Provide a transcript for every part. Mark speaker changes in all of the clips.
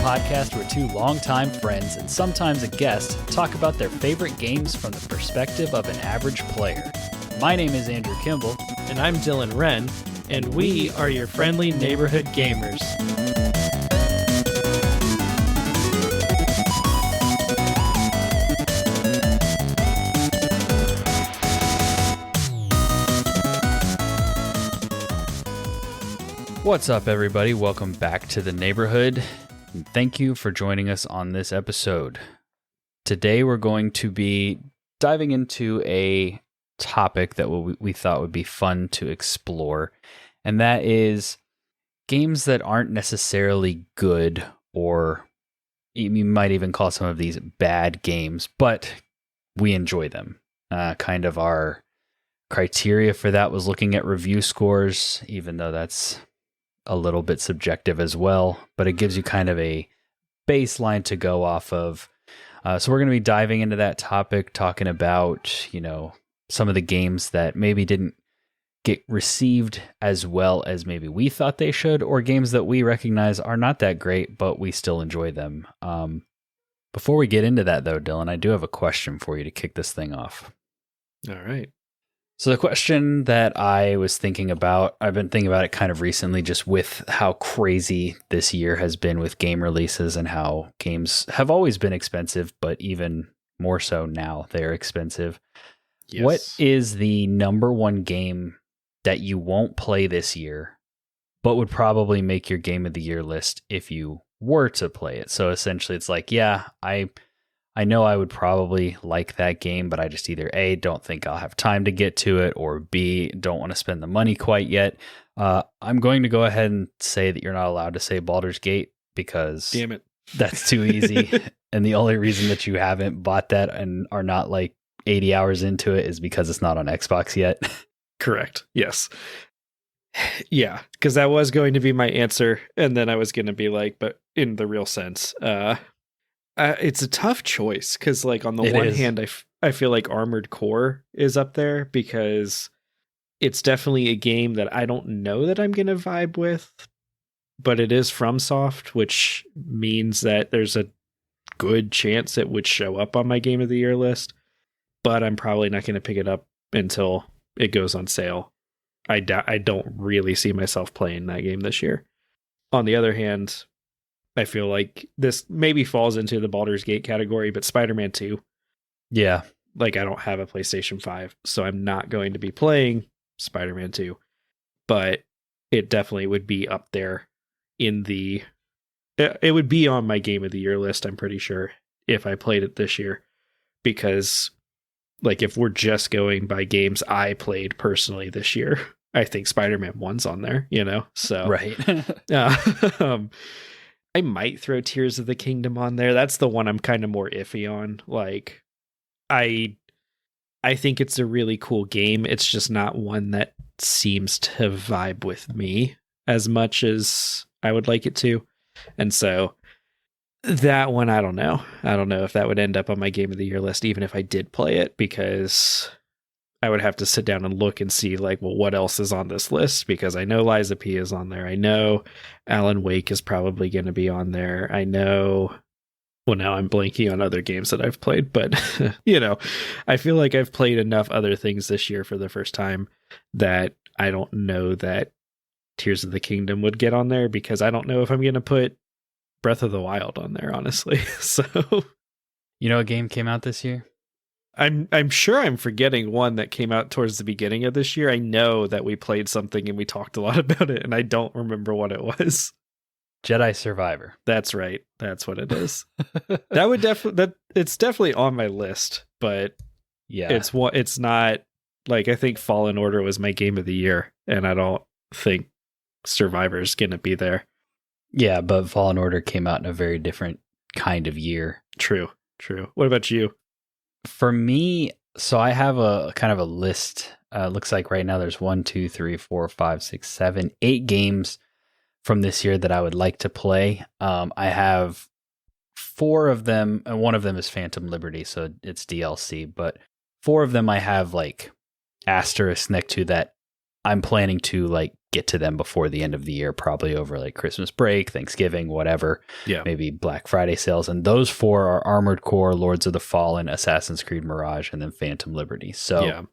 Speaker 1: podcast where two longtime friends and sometimes a guest talk about their favorite games from the perspective of an average player. My name is Andrew Kimball.
Speaker 2: And I'm Dylan Wren, and we are your friendly neighborhood gamers.
Speaker 1: What's up, everybody? Welcome back to the neighborhood, and thank you for joining us on this episode. Today, we're going to be diving into a topic that we thought would be fun to explore, and that is games that aren't necessarily good, or you might even call some of these bad games, but we enjoy them. Kind of our criteria for that was looking at review scores, even though that's a little bit subjective as well, but it gives you kind of a baseline to go off of. So we're going to be diving into that topic, talking about, some of the games that maybe didn't get received as well as maybe we thought they should, or games that we recognize are not that great, but we still enjoy them. Before we get into that, though, Dylan, I do have a question for you to kick this thing off.
Speaker 2: All right.
Speaker 1: So the question that I was thinking about, I've been thinking about it kind of recently, just with how crazy this year has been with game releases and how games have always been expensive, but even more so now they're expensive. Yes. What is the number one game that you won't play this year, but would probably make your game of the year list if you were to play it? So essentially it's like, yeah, I know I would probably like that game, but I just either A, don't think I'll have time to get to it, or B, don't want to spend the money quite yet. I'm going to go ahead and say that you're not allowed to say Baldur's Gate because
Speaker 2: damn it,
Speaker 1: that's too easy. And the only reason that you haven't bought that and are not like 80 hours into it is because it's not on Xbox yet.
Speaker 2: Correct. Yes. Yeah, because that was going to be my answer. And then I was going to be like, but in the real sense, it's a tough choice because, like, on the one hand, I feel like Armored Core is up there because it's definitely a game that I don't know that I'm going to vibe with, but it is FromSoft, which means that there's a good chance it would show up on my Game of the Year list, but I'm probably not going to pick it up until it goes on sale. I don't really see myself playing that game this year. On the other hand, I feel like this maybe falls into the Baldur's Gate category, but Spider-Man 2.
Speaker 1: Yeah.
Speaker 2: Like, I don't have a PlayStation 5, so I'm not going to be playing Spider-Man 2. But it definitely would be up there it would be on my Game of the Year list, I'm pretty sure, if I played it this year. Because, like, if we're just going by games I played personally this year, I think Spider-Man 1's on there, So.
Speaker 1: Right.
Speaker 2: I might throw Tears of the Kingdom on there. That's the one I'm kind of more iffy on. Like, I think it's a really cool game. It's just not one that seems to vibe with me as much as I would like it to. And so that one, I don't know. I don't know if that would end up on my Game of the Year list, even if I did play it, because I would have to sit down and look and see, like, well, what else is on this list? Because I know Liza P is on there. I know Alan Wake is probably going to be on there. I know, well, now I'm blanking on other games that I've played, but, I feel like I've played enough other things this year for the first time that I don't know that Tears of the Kingdom would get on there, because I don't know if I'm going to put Breath of the Wild on there, honestly. So,
Speaker 1: a game came out this year?
Speaker 2: I'm sure I'm forgetting one that came out towards the beginning of this year. I know that we played something and we talked a lot about it, and I don't remember what it was.
Speaker 1: Jedi Survivor.
Speaker 2: That's right. That's what it is. It's definitely on my list, but yeah, it's not, like, I think Fallen Order was my Game of the Year, and I don't think Survivor's gonna be there.
Speaker 1: Yeah, but Fallen Order came out in a very different kind of year.
Speaker 2: True. What about you?
Speaker 1: For me, so I have a kind of a list. Looks like right now there's 1, 2, 3, 4, 5, 6, 7, 8 games from this year that I would like to play. I have 4 of them, and one of them is Phantom Liberty, so it's DLC, but 4 of them I have, like, asterisk next to that I'm planning to, like, get to them before the end of the year, probably over like Christmas break, Thanksgiving, whatever.
Speaker 2: Yeah.
Speaker 1: Maybe Black Friday sales. And those 4 are Armored Core, Lords of the Fallen, Assassin's Creed Mirage, and then Phantom Liberty. So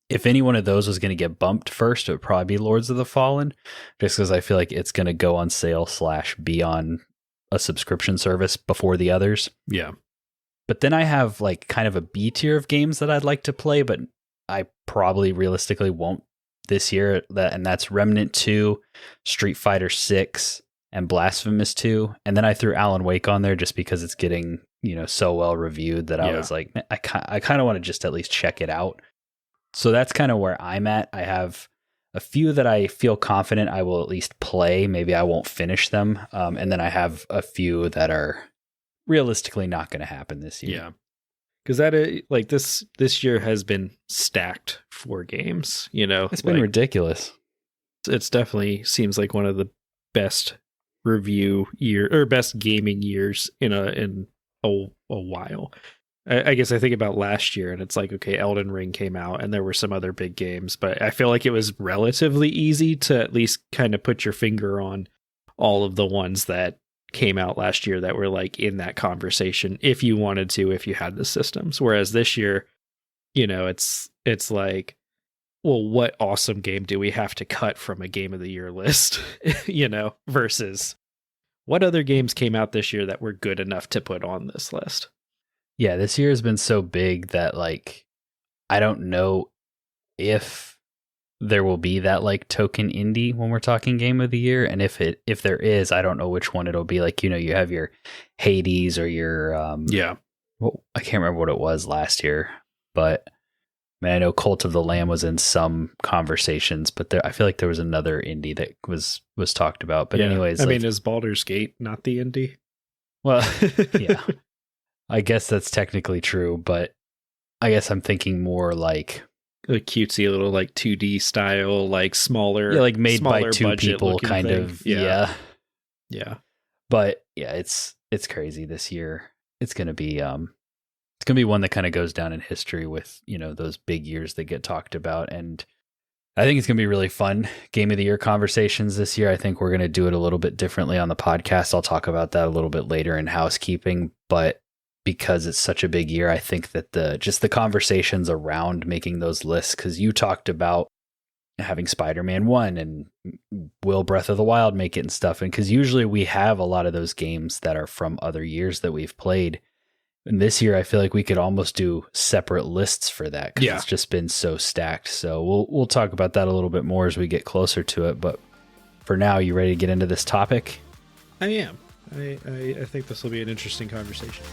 Speaker 1: if any one of those was going to get bumped first, it would probably be Lords of the Fallen, just because I feel like it's going to go on sale / be on a subscription service before the others.
Speaker 2: Yeah.
Speaker 1: But then I have like kind of a B tier of games that I'd like to play, but I probably realistically won't this year. And that's Remnant 2, Street Fighter 6, and Blasphemous 2. And then I threw Alan Wake on there just because it's getting, so well reviewed that I was like, I kind of want to just at least check it out. So that's kind of where I'm at. I have a few that I feel confident I will at least play. Maybe I won't finish them. And then I have a few that are realistically not going to happen this year.
Speaker 2: Yeah. Because that like this year has been stacked for games,
Speaker 1: It's been ridiculous.
Speaker 2: It's definitely seems like one of the best review year or best gaming years in a while. I guess I think about last year and it's like, okay, Elden Ring came out and there were some other big games, but I feel like it was relatively easy to at least kind of put your finger on all of the ones that came out last year that were like in that conversation if you wanted to, if you had the systems. Whereas this year, it's like, well, what awesome game do we have to cut from a game of the year list, versus what other games came out this year that were good enough to put on this list?
Speaker 1: Yeah, this year has been so big that like I don't know if there will be that like token indie when we're talking game of the year, and if there is, I don't know which one it'll be. Like, you have your Hades or your well, I can't remember what it was last year, but I know Cult of the Lamb was in some conversations, but I feel like there was another indie that was talked about. But anyways,
Speaker 2: I mean, is Baldur's Gate not the indie?
Speaker 1: Well, yeah. I guess that's technically true, but I guess I'm thinking more like
Speaker 2: a cutesy little like 2D style, like smaller,
Speaker 1: like made by 2 people kind
Speaker 2: thing.
Speaker 1: of. Yeah. But yeah, it's crazy this year. It's going to be one that kind of goes down in history with, those big years that get talked about. And I think it's going to be really fun game of the year conversations this year. I think we're going to do it a little bit differently on the podcast. I'll talk about that a little bit later in housekeeping, but because it's such a big year, I think that the conversations around making those lists, because you talked about having Spider-Man 1 and will Breath of the Wild make it and stuff. And because usually we have a lot of those games that are from other years that we've played. And this year, I feel like we could almost do separate lists for that because it's just been so stacked. So we'll talk about that a little bit more as we get closer to it. But for now, you ready to get into this topic?
Speaker 2: I am. I think this will be an interesting conversation.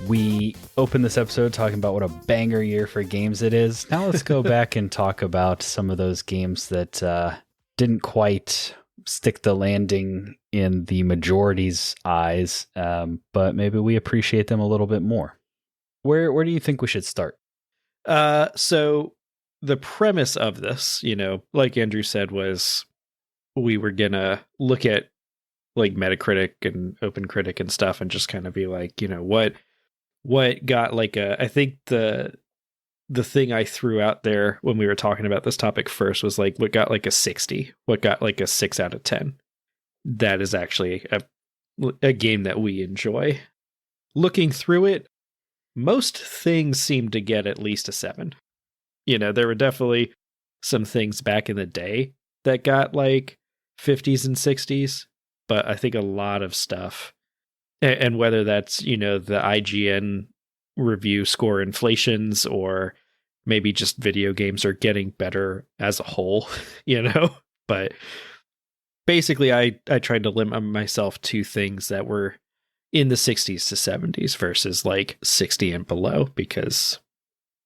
Speaker 1: We opened this episode talking about what a banger year for games it is. Now let's go back and talk about some of those games that didn't quite stick the landing in the majority's eyes, but maybe we appreciate them a little bit more. Where do you think we should start?
Speaker 2: So the premise of this, like Andrew said, was we were gonna look at like Metacritic and OpenCritic and stuff and just kind of be like, what got like I think the thing I threw out there when we were talking about this topic first was like what got like a 60, what got like a 6 out of 10. That is actually a game that we enjoy. Looking through it, most things seem to get at least a 7. There were definitely some things back in the day that got like 50s and 60s, but I think a lot of stuff, and whether that's, the IGN review score inflations or maybe just video games are getting better as a whole, but basically I tried to limit myself to things that were in the 60s to 70s versus like 60 and below, because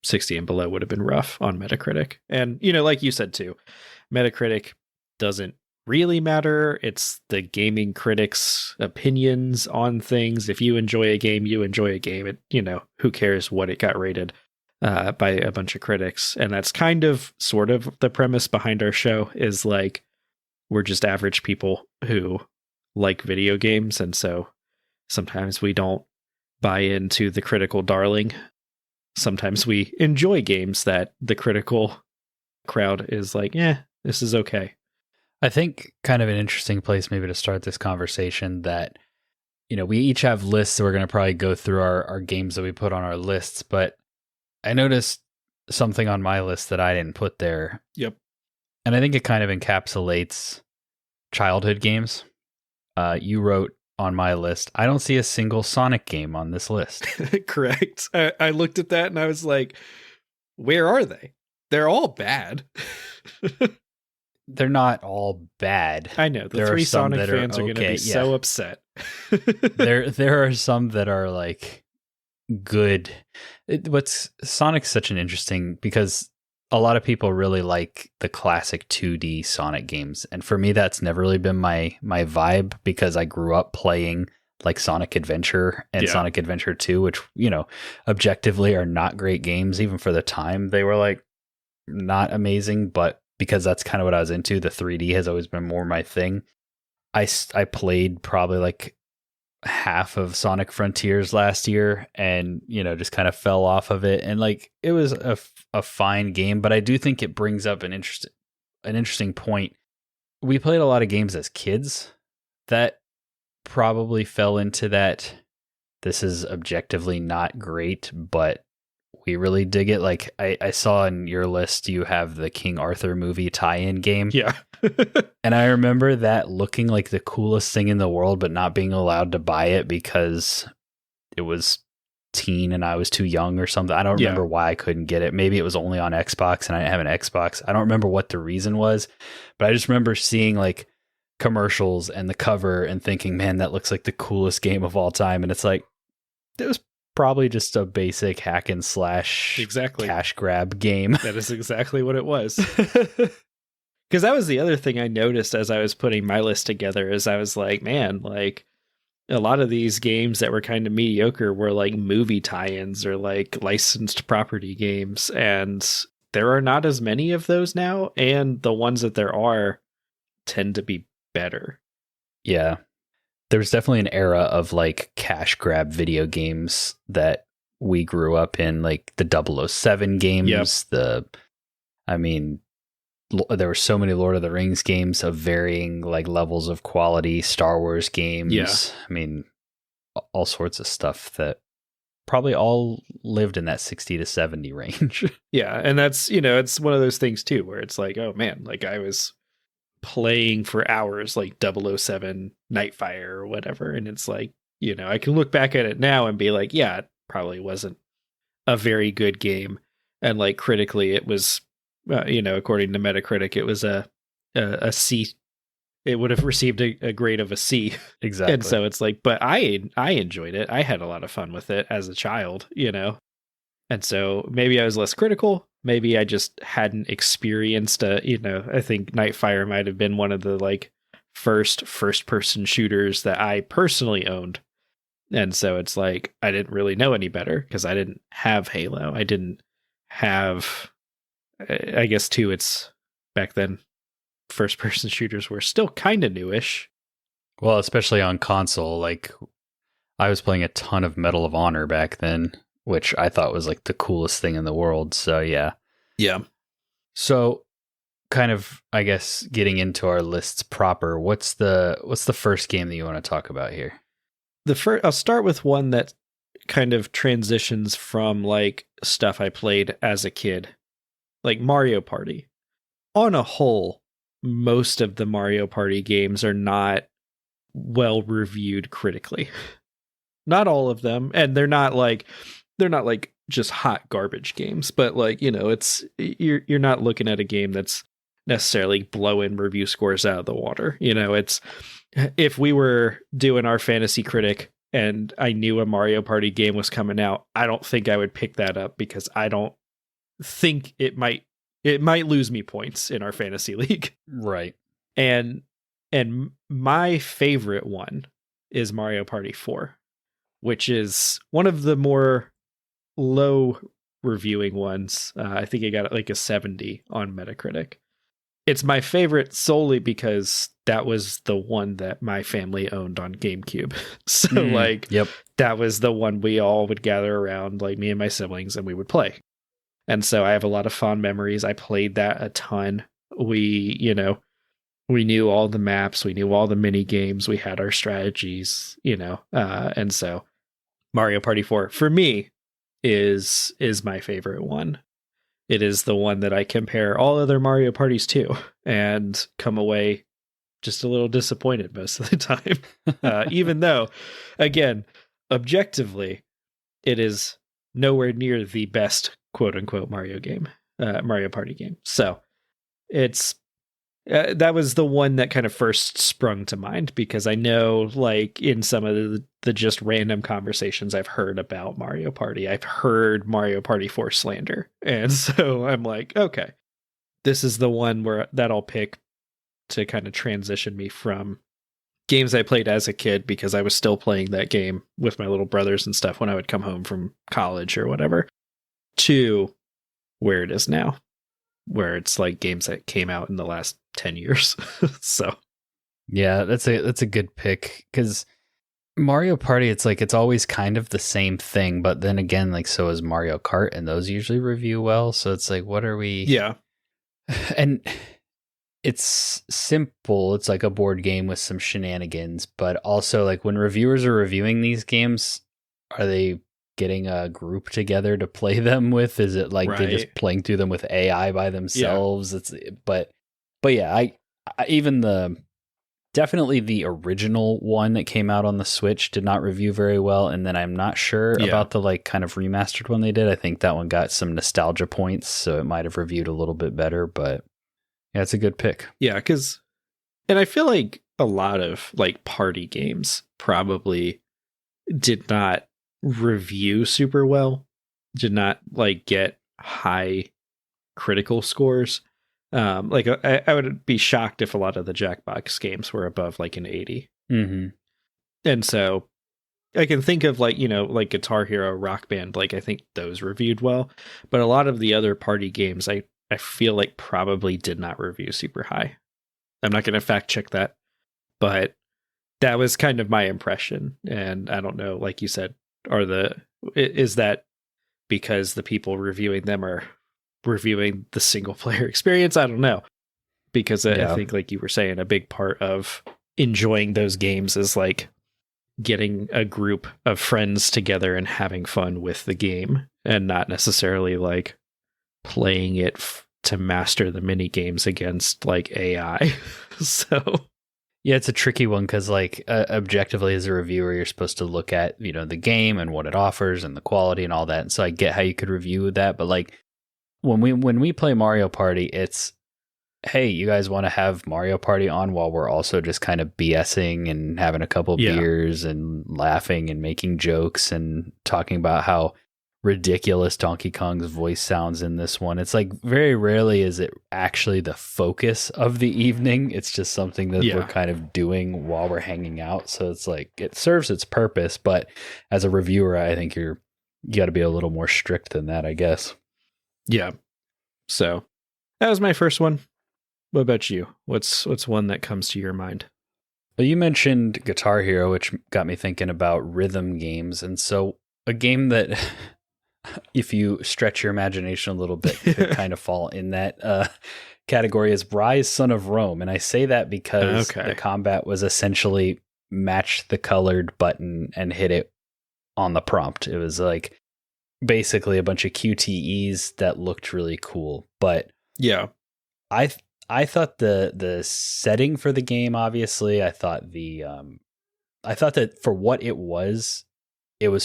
Speaker 2: 60 and below would have been rough on Metacritic. And, like you said too, Metacritic doesn't really matter. It's the gaming critics' opinions on things. If you enjoy a game, you enjoy a game. It, who cares what it got rated? by a bunch of critics. And that's kind of sort of the premise behind our show, is like we're just average people who like video games. And so sometimes we don't buy into the critical darling. Sometimes we enjoy games that the critical crowd is like, this is okay.
Speaker 1: I think kind of an interesting place maybe to start this conversation that, we each have lists, so we're going to probably go through our games that we put on our lists, but I noticed something on my list that I didn't put there.
Speaker 2: Yep.
Speaker 1: And I think it kind of encapsulates childhood games. You wrote on my list, I don't see a single Sonic game on this list.
Speaker 2: Correct. I looked at that and I was like, where are they? They're all bad.
Speaker 1: They're not all bad.
Speaker 2: I know. The three Sonic fans are going to be so upset.
Speaker 1: There are some that are like good. Sonic's such an interesting, because a lot of people really like the classic 2D Sonic games. And for me, that's never really been my vibe, because I grew up playing like Sonic Adventure and Sonic Adventure 2, which, objectively are not great games. Even for the time, they were like not amazing, but because that's kind of what I was into, the 3D has always been more my thing. I played probably like half of Sonic Frontiers last year and, just kind of fell off of it. And like, it was a fine game, but I do think it brings up an interesting point. We played a lot of games as kids that probably fell into that. This is objectively not great, but we really dig it. Like I saw in your list, you have the King Arthur movie tie-in game.
Speaker 2: Yeah.
Speaker 1: And I remember that looking like the coolest thing in the world, but not being allowed to buy it because it was teen and I was too young or something. I don't remember why I couldn't get it. Maybe it was only on Xbox and I didn't have an Xbox. I don't remember what the reason was, but I just remember seeing like commercials and the cover and thinking, man, that looks like the coolest game of all time. And it's like, it was probably just a basic hack and slash cash grab game.
Speaker 2: That is exactly what it was. Because that was the other thing I noticed as I was putting my list together, is I was like, man, like a lot of these games that were kind of mediocre were like movie tie-ins or like licensed property games. And there are not as many of those now. And the ones that there are tend to be better.
Speaker 1: Yeah. There's definitely an era of like cash grab video games that we grew up in, like the 007 games. There were so many Lord of the Rings games of varying like levels of quality, Star Wars games.
Speaker 2: Yeah.
Speaker 1: I mean, all sorts of stuff that probably all lived in that 60 to 70 range.
Speaker 2: Yeah. And that's, it's one of those things too, where it's like, oh man, like I was playing for hours, like 007 Nightfire or whatever. And it's like, I can look back at it now and be like, yeah, it probably wasn't a very good game. And like critically, it was, according to Metacritic, it was a C. It would have received a grade of a C.
Speaker 1: Exactly.
Speaker 2: And so it's like, but I enjoyed it. I had a lot of fun with it as a child, And so maybe I was less critical. Maybe I just hadn't experienced I think Nightfire might have been one of the like first-person shooters that I personally owned. And so it's like, I didn't really know any better because I didn't have Halo. I didn't have, I guess too, it's back then, first-person shooters were still kind of newish.
Speaker 1: Well, especially on console, like I was playing a ton of Medal of Honor back then, which I thought was like the coolest thing in the world. So yeah.
Speaker 2: Yeah.
Speaker 1: So kind of, I guess, getting into our lists proper, what's the first game that you want to talk about here?
Speaker 2: I'll start with one that kind of transitions from like stuff I played as a kid, like Mario Party. On a whole, most of the Mario Party games are not well reviewed critically. Not all of them, and they're not like just hot garbage games, but like, it's you're not looking at a game that's necessarily blowing review scores out of the water. It's, if we were doing our fantasy critic and I knew a Mario Party game was coming out, I don't think I would pick that up because I don't think it might lose me points in our fantasy league.
Speaker 1: Right.
Speaker 2: And my favorite one is Mario Party 4, which is one of the more low reviewing ones. I think it got like a 70 on Metacritic. It's my favorite solely because that was the one that my family owned on GameCube. So like,
Speaker 1: yep.
Speaker 2: that was the one we all would gather around, like me and my siblings, and we would play. And so I have a lot of fond memories. I played that a ton. We knew all the maps, we knew all the mini games, we had our strategies, and so Mario Party 4 for me is my favorite one. It is the one that I compare all other Mario Parties to and come away just a little disappointed most of the time. Even though, again, objectively, it is nowhere near the best quote unquote Mario Party game. So it's that was the one that kind of first sprung to mind, because I know, like, in some of the just random conversations I've heard about Mario Party, I've heard Mario Party 4 slander. And so I'm like, okay, this is the one that I'll pick to kind of transition me from games I played as a kid, because I was still playing that game with my little brothers and stuff when I would come home from college or whatever, to where it is now, where it's like games that came out in the last 10 years. So
Speaker 1: yeah, that's a good pick, because Mario Party, it's like it's always kind of the same thing, but then again, like, so is Mario Kart, and those usually review well. So it's like, what are we?
Speaker 2: Yeah.
Speaker 1: And it's simple. It's like a board game with some shenanigans, but also, like, when reviewers are reviewing these games, are they getting a group together to play them with? Is it like they're just playing through them with AI by themselves? Yeah. But yeah, I even definitely the original one that came out on the Switch did not review very well, and then I'm not sure about the like kind of remastered one they did. I think that one got some nostalgia points, so it might have reviewed a little bit better, but yeah, it's a good pick.
Speaker 2: Yeah, and I feel like a lot of like party games probably did not review super well, did not like get high critical scores. Like I would be shocked if a lot of the Jackbox games were above like an 80.
Speaker 1: Mm-hmm.
Speaker 2: And so I can think of like Guitar Hero, Rock Band, like I think those reviewed well, but a lot of the other party games I feel like probably did not review super high. I'm not going to fact check that, but that was kind of my impression. And I don't know, like you said, is that because the people reviewing them are reviewing the single player experience? I don't know, because I think, like you were saying, a big part of enjoying those games is like getting a group of friends together and having fun with the game, and not necessarily like playing it to master the mini games against like AI. So
Speaker 1: yeah, it's a tricky one, because like objectively as a reviewer, you're supposed to look at, the game and what it offers and the quality and all that. And so I get how you could review that, but like when we play Mario Party, it's, hey, you guys want to have Mario Party on while we're also just kind of BSing and having a couple beers and laughing and making jokes and talking about how ridiculous Donkey Kong's voice sounds in this one. It's like very rarely is it actually the focus of the evening. It's just something that we're kind of doing while we're hanging out. So it's like it serves its purpose, but as a reviewer, I think you got to be a little more strict than that, I guess.
Speaker 2: Yeah. So that was my first one. What about you? What's one that comes to your mind?
Speaker 1: Well, you mentioned Guitar Hero, which got me thinking about rhythm games. And so a game that, if you stretch your imagination a little bit, could kind of fall in that category, is Rise, Son of Rome. And I say that because the combat was essentially match the colored button and hit it on the prompt. It was like basically a bunch of QTEs that looked really cool. But
Speaker 2: yeah,
Speaker 1: I thought the setting for the game, obviously, I thought that for what it was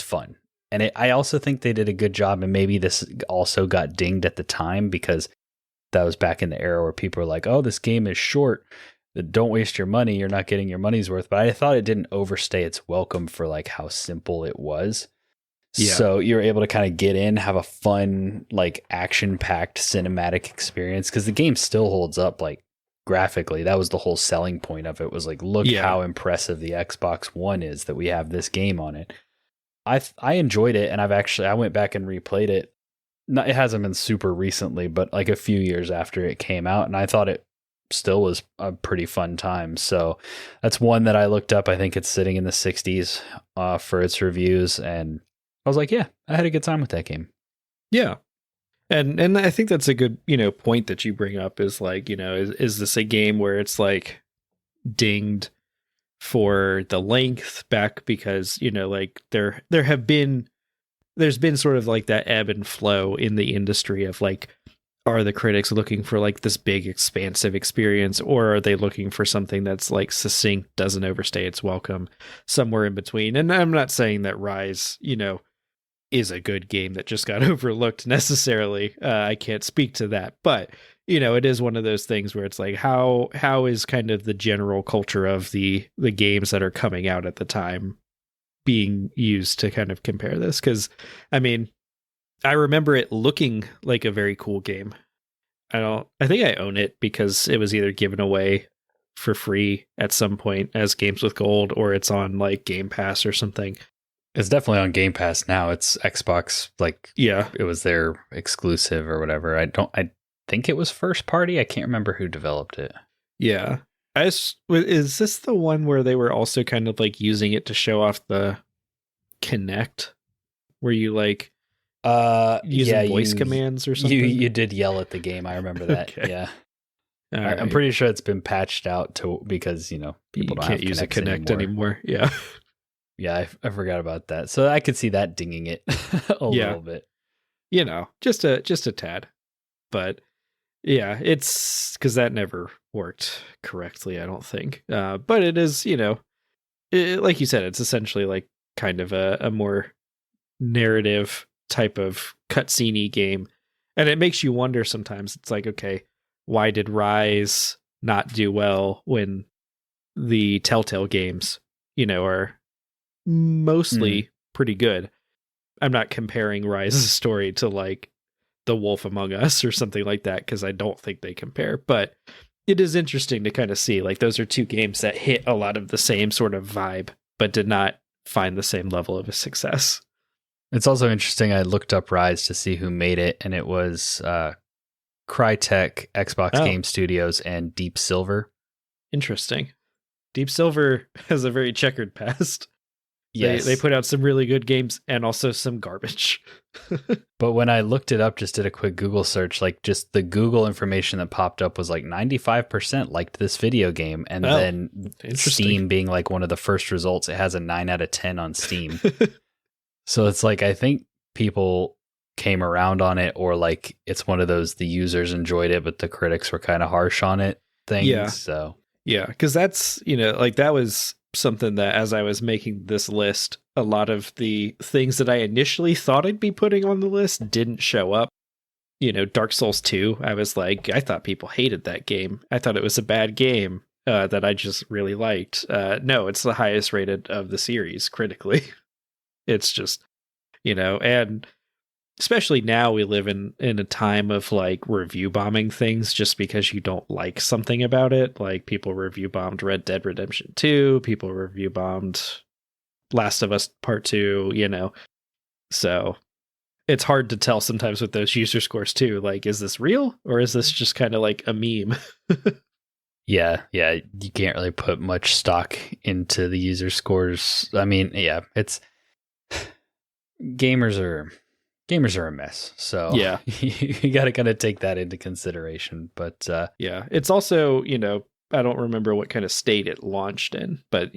Speaker 1: fun. And I also think they did a good job, and maybe this also got dinged at the time because that was back in the era where people were like, oh, this game is short. Don't waste your money. You're not getting your money's worth. But I thought it didn't overstay its welcome for like how simple it was. Yeah. So you're able to kind of get in, have a fun, like action-packed cinematic experience, because the game still holds up like graphically. That was the whole selling point of it, was like, look how impressive the Xbox One is that we have this game on it. I enjoyed it, and I went back and replayed it it hasn't been super recently, but like a few years after it came out, and I thought it still was a pretty fun time. So that's one that I looked up. I think it's sitting in the 60s for its reviews, and I was like, yeah, I had a good time with that game.
Speaker 2: Yeah. And I think that's a good, point that you bring up is like, is this a game where it's like dinged for the length back because, like there's been sort of like that ebb and flow in the industry of like, are the critics looking for like this big expansive experience, or are they looking for something that's like succinct, doesn't overstay its welcome, somewhere in between? And I'm not saying that Rise, is a good game that just got overlooked necessarily. I can't speak to that, but it is one of those things where it's like, how is kind of the general culture of the games that are coming out at the time being used to kind of compare this? Because I mean, I remember it looking like a very cool game. I think I own it because it was either given away for free at some point as Games with Gold, or it's on like Game Pass or something.
Speaker 1: It's definitely on Game Pass now. It's Xbox, like,
Speaker 2: yeah,
Speaker 1: it was their exclusive or whatever. I think it was first party. I can't remember who developed it.
Speaker 2: Yeah. Is this the one where they were also kind of like using it to show off the Kinect, where you like using voice commands or something?
Speaker 1: You did yell at the game. I remember that. Okay. Yeah.
Speaker 2: Right.
Speaker 1: I'm pretty sure it's been patched out because, people can't
Speaker 2: use a Kinect anymore. Yeah.
Speaker 1: Yeah, I forgot about that. So I could see that dinging it a little bit.
Speaker 2: Just a tad. But yeah, it's because that never worked correctly, I don't think. But it is, like you said, it's essentially like kind of a more narrative type of cutscene-y game. And it makes you wonder sometimes. It's like, okay, why did Rise not do well when the Telltale games, are mostly pretty good? I'm not comparing Rise's story to like The Wolf Among Us or something like that, because I don't think they compare, but it is interesting to kind of see like those are two games that hit a lot of the same sort of vibe, but did not find the same level of a success.
Speaker 1: It's also interesting. I looked up Rise to see who made it, and it was CRITIC, Xbox Game Studios, and Deep Silver.
Speaker 2: Interesting. Deep Silver has a very checkered past.
Speaker 1: Yes.
Speaker 2: They put out some really good games and also some garbage.
Speaker 1: But when I looked it up, just did a quick Google search, like just the Google information that popped up was like 95% liked this video game. And then Steam being like one of the first results, it has a 9 out of 10 on Steam. So it's like, I think people came around on it, or like it's one of those, the users enjoyed it, but the critics were kind of harsh on it things.
Speaker 2: Yeah.
Speaker 1: So
Speaker 2: yeah, because that's, like that was something that as I was making this list, a lot of the things that I initially thought I'd be putting on the list didn't show up. Dark Souls 2, I was like, I thought people hated that game. I thought it was a bad game that I just really liked. No, it's the highest rated of the series critically. It's just, and especially now we live in a time of like review bombing things just because you don't like something about it. Like people review bombed Red Dead Redemption 2, people review bombed Last of Us Part 2, So it's hard to tell sometimes with those user scores too. Like, is this real or is this just kind of like a meme?
Speaker 1: Yeah, you can't really put much stock into the user scores. I mean, yeah, it's gamers are a mess. So
Speaker 2: yeah,
Speaker 1: you got to kind of take that into consideration. But
Speaker 2: yeah, it's also, I don't remember what kind of state it launched in, but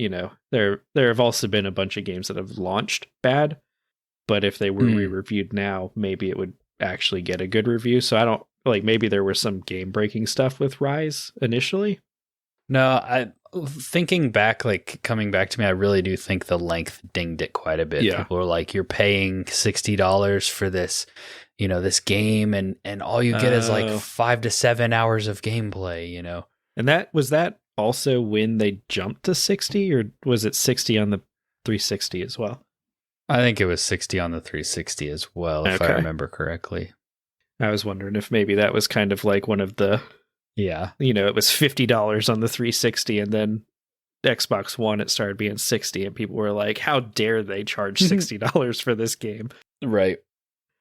Speaker 2: there have also been a bunch of games that have launched bad, but if they were re-reviewed now, maybe it would actually get a good review. So I don't like, maybe there was some game breaking stuff with Rise initially.
Speaker 1: No, thinking back, like coming back to me, I really do think the length dinged it quite a bit.
Speaker 2: Yeah.
Speaker 1: People are like, you're paying $60 for this, this game, and all you get is like 5 to 7 hours of gameplay,
Speaker 2: And that was also when they jumped to 60, or was it 60 on the 360 as well?
Speaker 1: I think it was 60 on the 360 as well, if I remember correctly.
Speaker 2: I was wondering if maybe that was kind of like one of the, it was $50 on the 360, and then Xbox One, it started being 60, and people were like, how dare they charge $60 for this game?
Speaker 1: Right.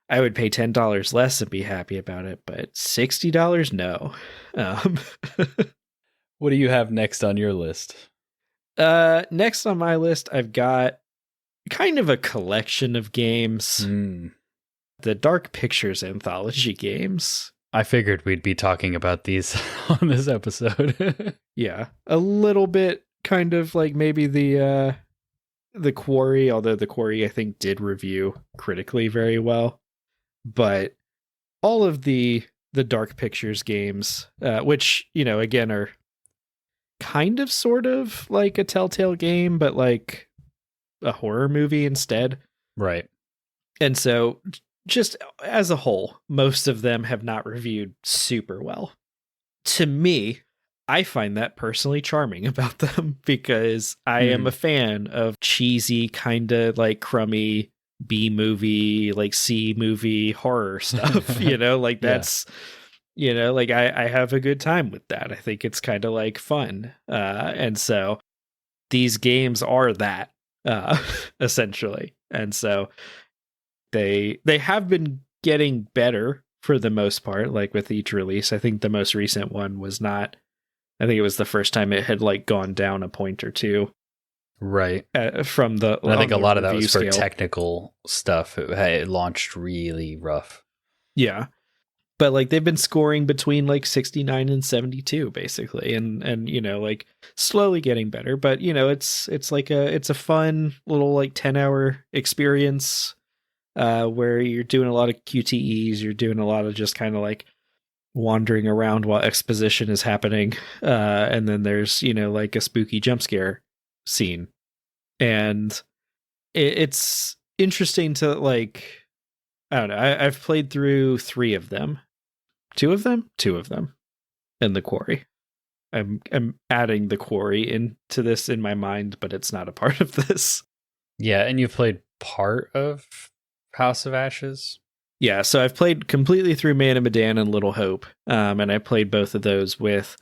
Speaker 2: I would pay $10 less and be happy about it, but $60, no. Um,
Speaker 1: What do you have next on your list?
Speaker 2: next on my list, I've got kind of a collection of games. The Dark Pictures anthology games.
Speaker 1: I figured we'd be talking about these on this episode.
Speaker 2: Yeah, a little bit kind of like maybe the Quarry, although the Quarry I think did review critically very well. But all of the Dark Pictures games, which, you know, again are kind of sort of like a Telltale game, but like a horror movie instead.
Speaker 1: Right.
Speaker 2: And so just as a whole, most of them have not reviewed super well. To me, I find that personally charming about them because I am a fan of cheesy, kind of like crummy B movie, like C movie horror stuff, you know, like that's, you know, like I have a good time with that. I think it's kind of like fun. And so these games are that, essentially. And so they have been getting better for the most part, like with each release. I think the most recent one was not, I think it was the first time it had like gone down a point or two.
Speaker 1: Right.
Speaker 2: From the,
Speaker 1: I think a lot of that was for
Speaker 2: scale.
Speaker 1: technical stuff. It launched really rough.
Speaker 2: Yeah. But like they've been scoring between like 69 and 72 basically. And you know, like slowly getting better, but you know, it's like it's a fun little like 10-hour experience where you're doing a lot of QTEs, you're doing a lot of just kind of like wandering around while exposition is happening. And then there's, you know, like a spooky jump scare scene. And it's interesting to like, I don't know. I've played through 3 of them. 2 of them? 2 of them. And the Quarry. I'm adding the Quarry into this in my mind, but it's not a part of this.
Speaker 1: Yeah, and you've played part of House of Ashes?
Speaker 2: Yeah, so I've played completely through Man of Medan and Little Hope, and I played both of those with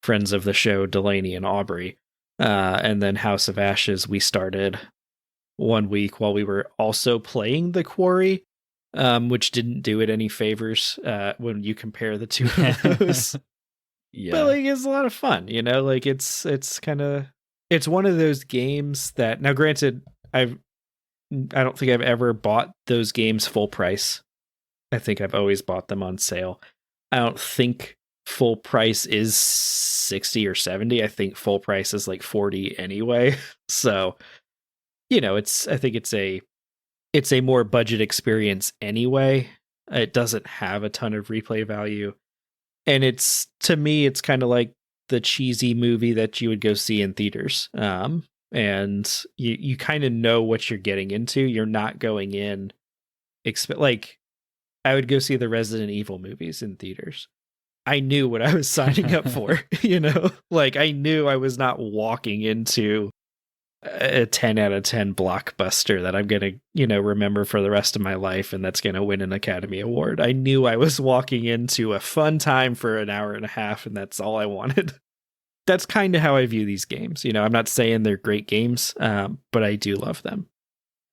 Speaker 2: friends of the show, Delaney and Aubrey. And then House of Ashes, we started one week while we were also playing the Quarry, which didn't do it any favors when you compare the two of those.
Speaker 1: Yeah.
Speaker 2: But like it's a lot of fun, you know, like it's kind of, it's one of those games that, now granted, I don't think I've ever bought those games full price. I think I've always bought them on sale. I don't think full price is 60 or 70. I think full price is like 40 anyway. So, you know, I think it's a more budget experience anyway. It doesn't have a ton of replay value. And it's, to me, it's kind of like the cheesy movie that you would go see in theaters. And you kind of know what you're getting into. You're not going in, like, I would go see the Resident Evil movies in theaters. I knew what I was signing up for, you know? Like, I knew I was not walking into a 10 out of 10 blockbuster that I'm going to, you know, remember for the rest of my life and that's going to win an Academy Award. I knew I was walking into a fun time for an hour and a half, and that's all I wanted. That's kind of how I view these games. You know, I'm not saying they're great games, but I do love them.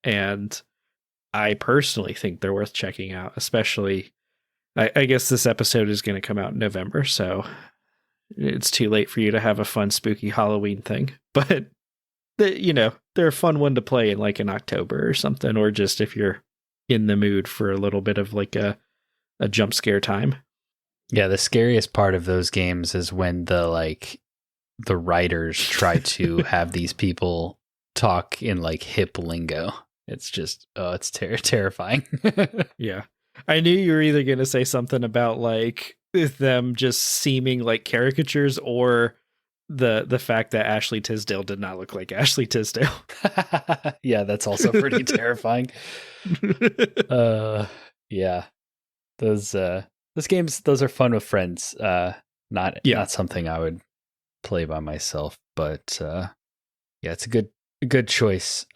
Speaker 2: And I personally think they're worth checking out, especially, I guess this episode is going to come out in November, so it's too late for you to have a fun, spooky Halloween thing. But, you know, they're a fun one to play in like in October or something, or just if you're in the mood for a little bit of like a jump scare time.
Speaker 1: Yeah, the scariest part of those games is when the writers try to have these people talk in like hip lingo. It's just, it's terrifying.
Speaker 2: Yeah. I knew you were either going to say something about like them just seeming like caricatures, or the fact that Ashley Tisdale did not look like Ashley Tisdale.
Speaker 1: Yeah, that's also pretty terrifying. Yeah. Those games, those are fun with friends. Not something I would play by myself, but yeah, it's a good choice.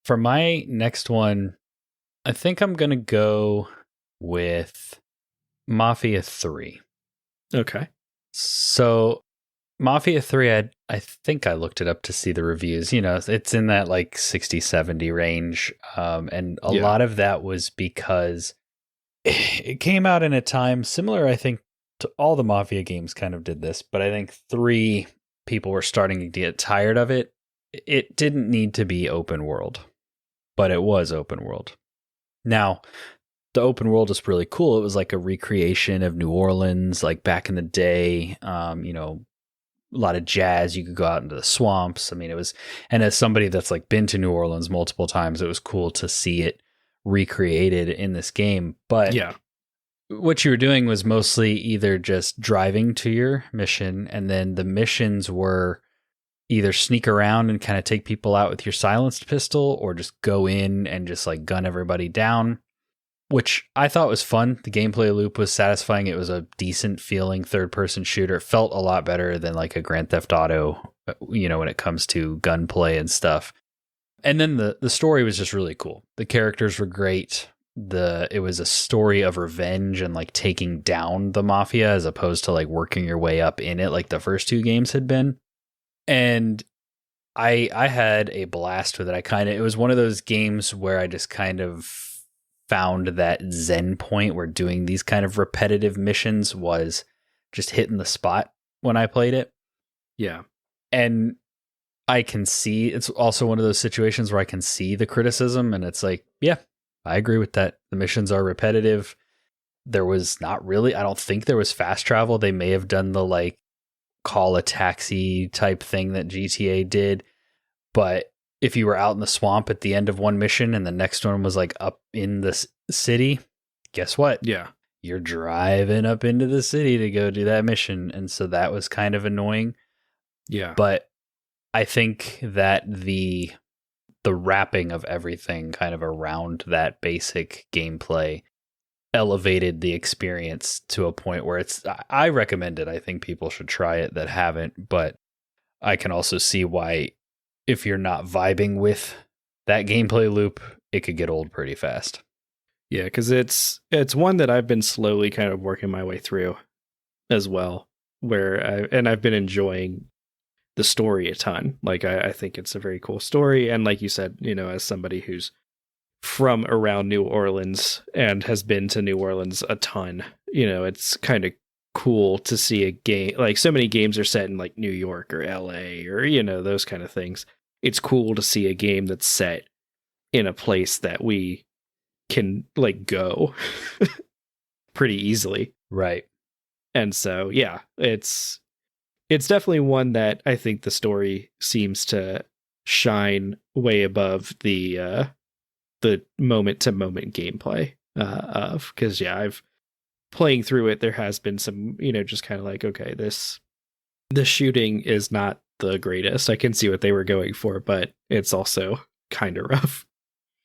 Speaker 1: For my next one, I think I'm going to go with Mafia 3.
Speaker 2: Okay.
Speaker 1: So Mafia 3, I think I looked it up to see the reviews. You know, it's in that like 60, 70 range. And a lot of that was because it came out in a time similar, I think, to all the Mafia games kind of did this, but I think 3 people were starting to get tired of it. It didn't need to be open world, but it was open world. Now, the open world is really cool. It was like a recreation of New Orleans, like back in the day. A lot of jazz. You could go out into the swamps. I mean, it was, and as somebody that's like been to New Orleans multiple times, it was cool to see it recreated in this game. But
Speaker 2: yeah,
Speaker 1: what you were doing was mostly either just driving to your mission, and then the missions were either sneak around and kind of take people out with your silenced pistol, or just go in and just like gun everybody down, which I thought was fun. The gameplay loop was satisfying. It was a decent feeling third-person shooter. It felt a lot better than like a Grand Theft Auto, when it comes to gunplay and stuff. And then the story was just really cool. The characters were great. It was a story of revenge and like taking down the Mafia as opposed to like working your way up in it like the first 2 games had been. And I had a blast with it. It was one of those games where I just kind of found that zen point where doing these kind of repetitive missions was just hitting the spot when I played it.
Speaker 2: Yeah.
Speaker 1: And I can see, it's also one of those situations where I can see the criticism, and it's like, yeah, I agree with that. The missions are repetitive. There was not really, I don't think there was fast travel. They may have done the like call a taxi type thing that GTA did, but if you were out in the swamp at the end of one mission and the next one was like up in the city, guess what?
Speaker 2: Yeah.
Speaker 1: You're driving up into the city to go do that mission. And so that was kind of annoying.
Speaker 2: Yeah.
Speaker 1: But I think that the wrapping of everything kind of around that basic gameplay elevated the experience to a point where I recommend it. I think people should try it that haven't, but I can also see why, if you're not vibing with that gameplay loop, it could get old pretty fast.
Speaker 2: Yeah, because it's one that I've been slowly kind of working my way through as well, I've been enjoying the story a ton. Like I think it's a very cool story, and like you said, as somebody who's from around New Orleans and has been to New Orleans a ton, it's kind of cool to see a game. Like so many games are set in like New York or LA or those kind of things. It's cool to see a game that's set in a place that we can like go pretty easily.
Speaker 1: Right.
Speaker 2: And so, yeah, it's definitely one that I think the story seems to shine way above the moment to moment gameplay of, because I've playing through it. There has been some, just kind of like, okay, the shooting is not the greatest. I can see what they were going for, but it's also kind of rough.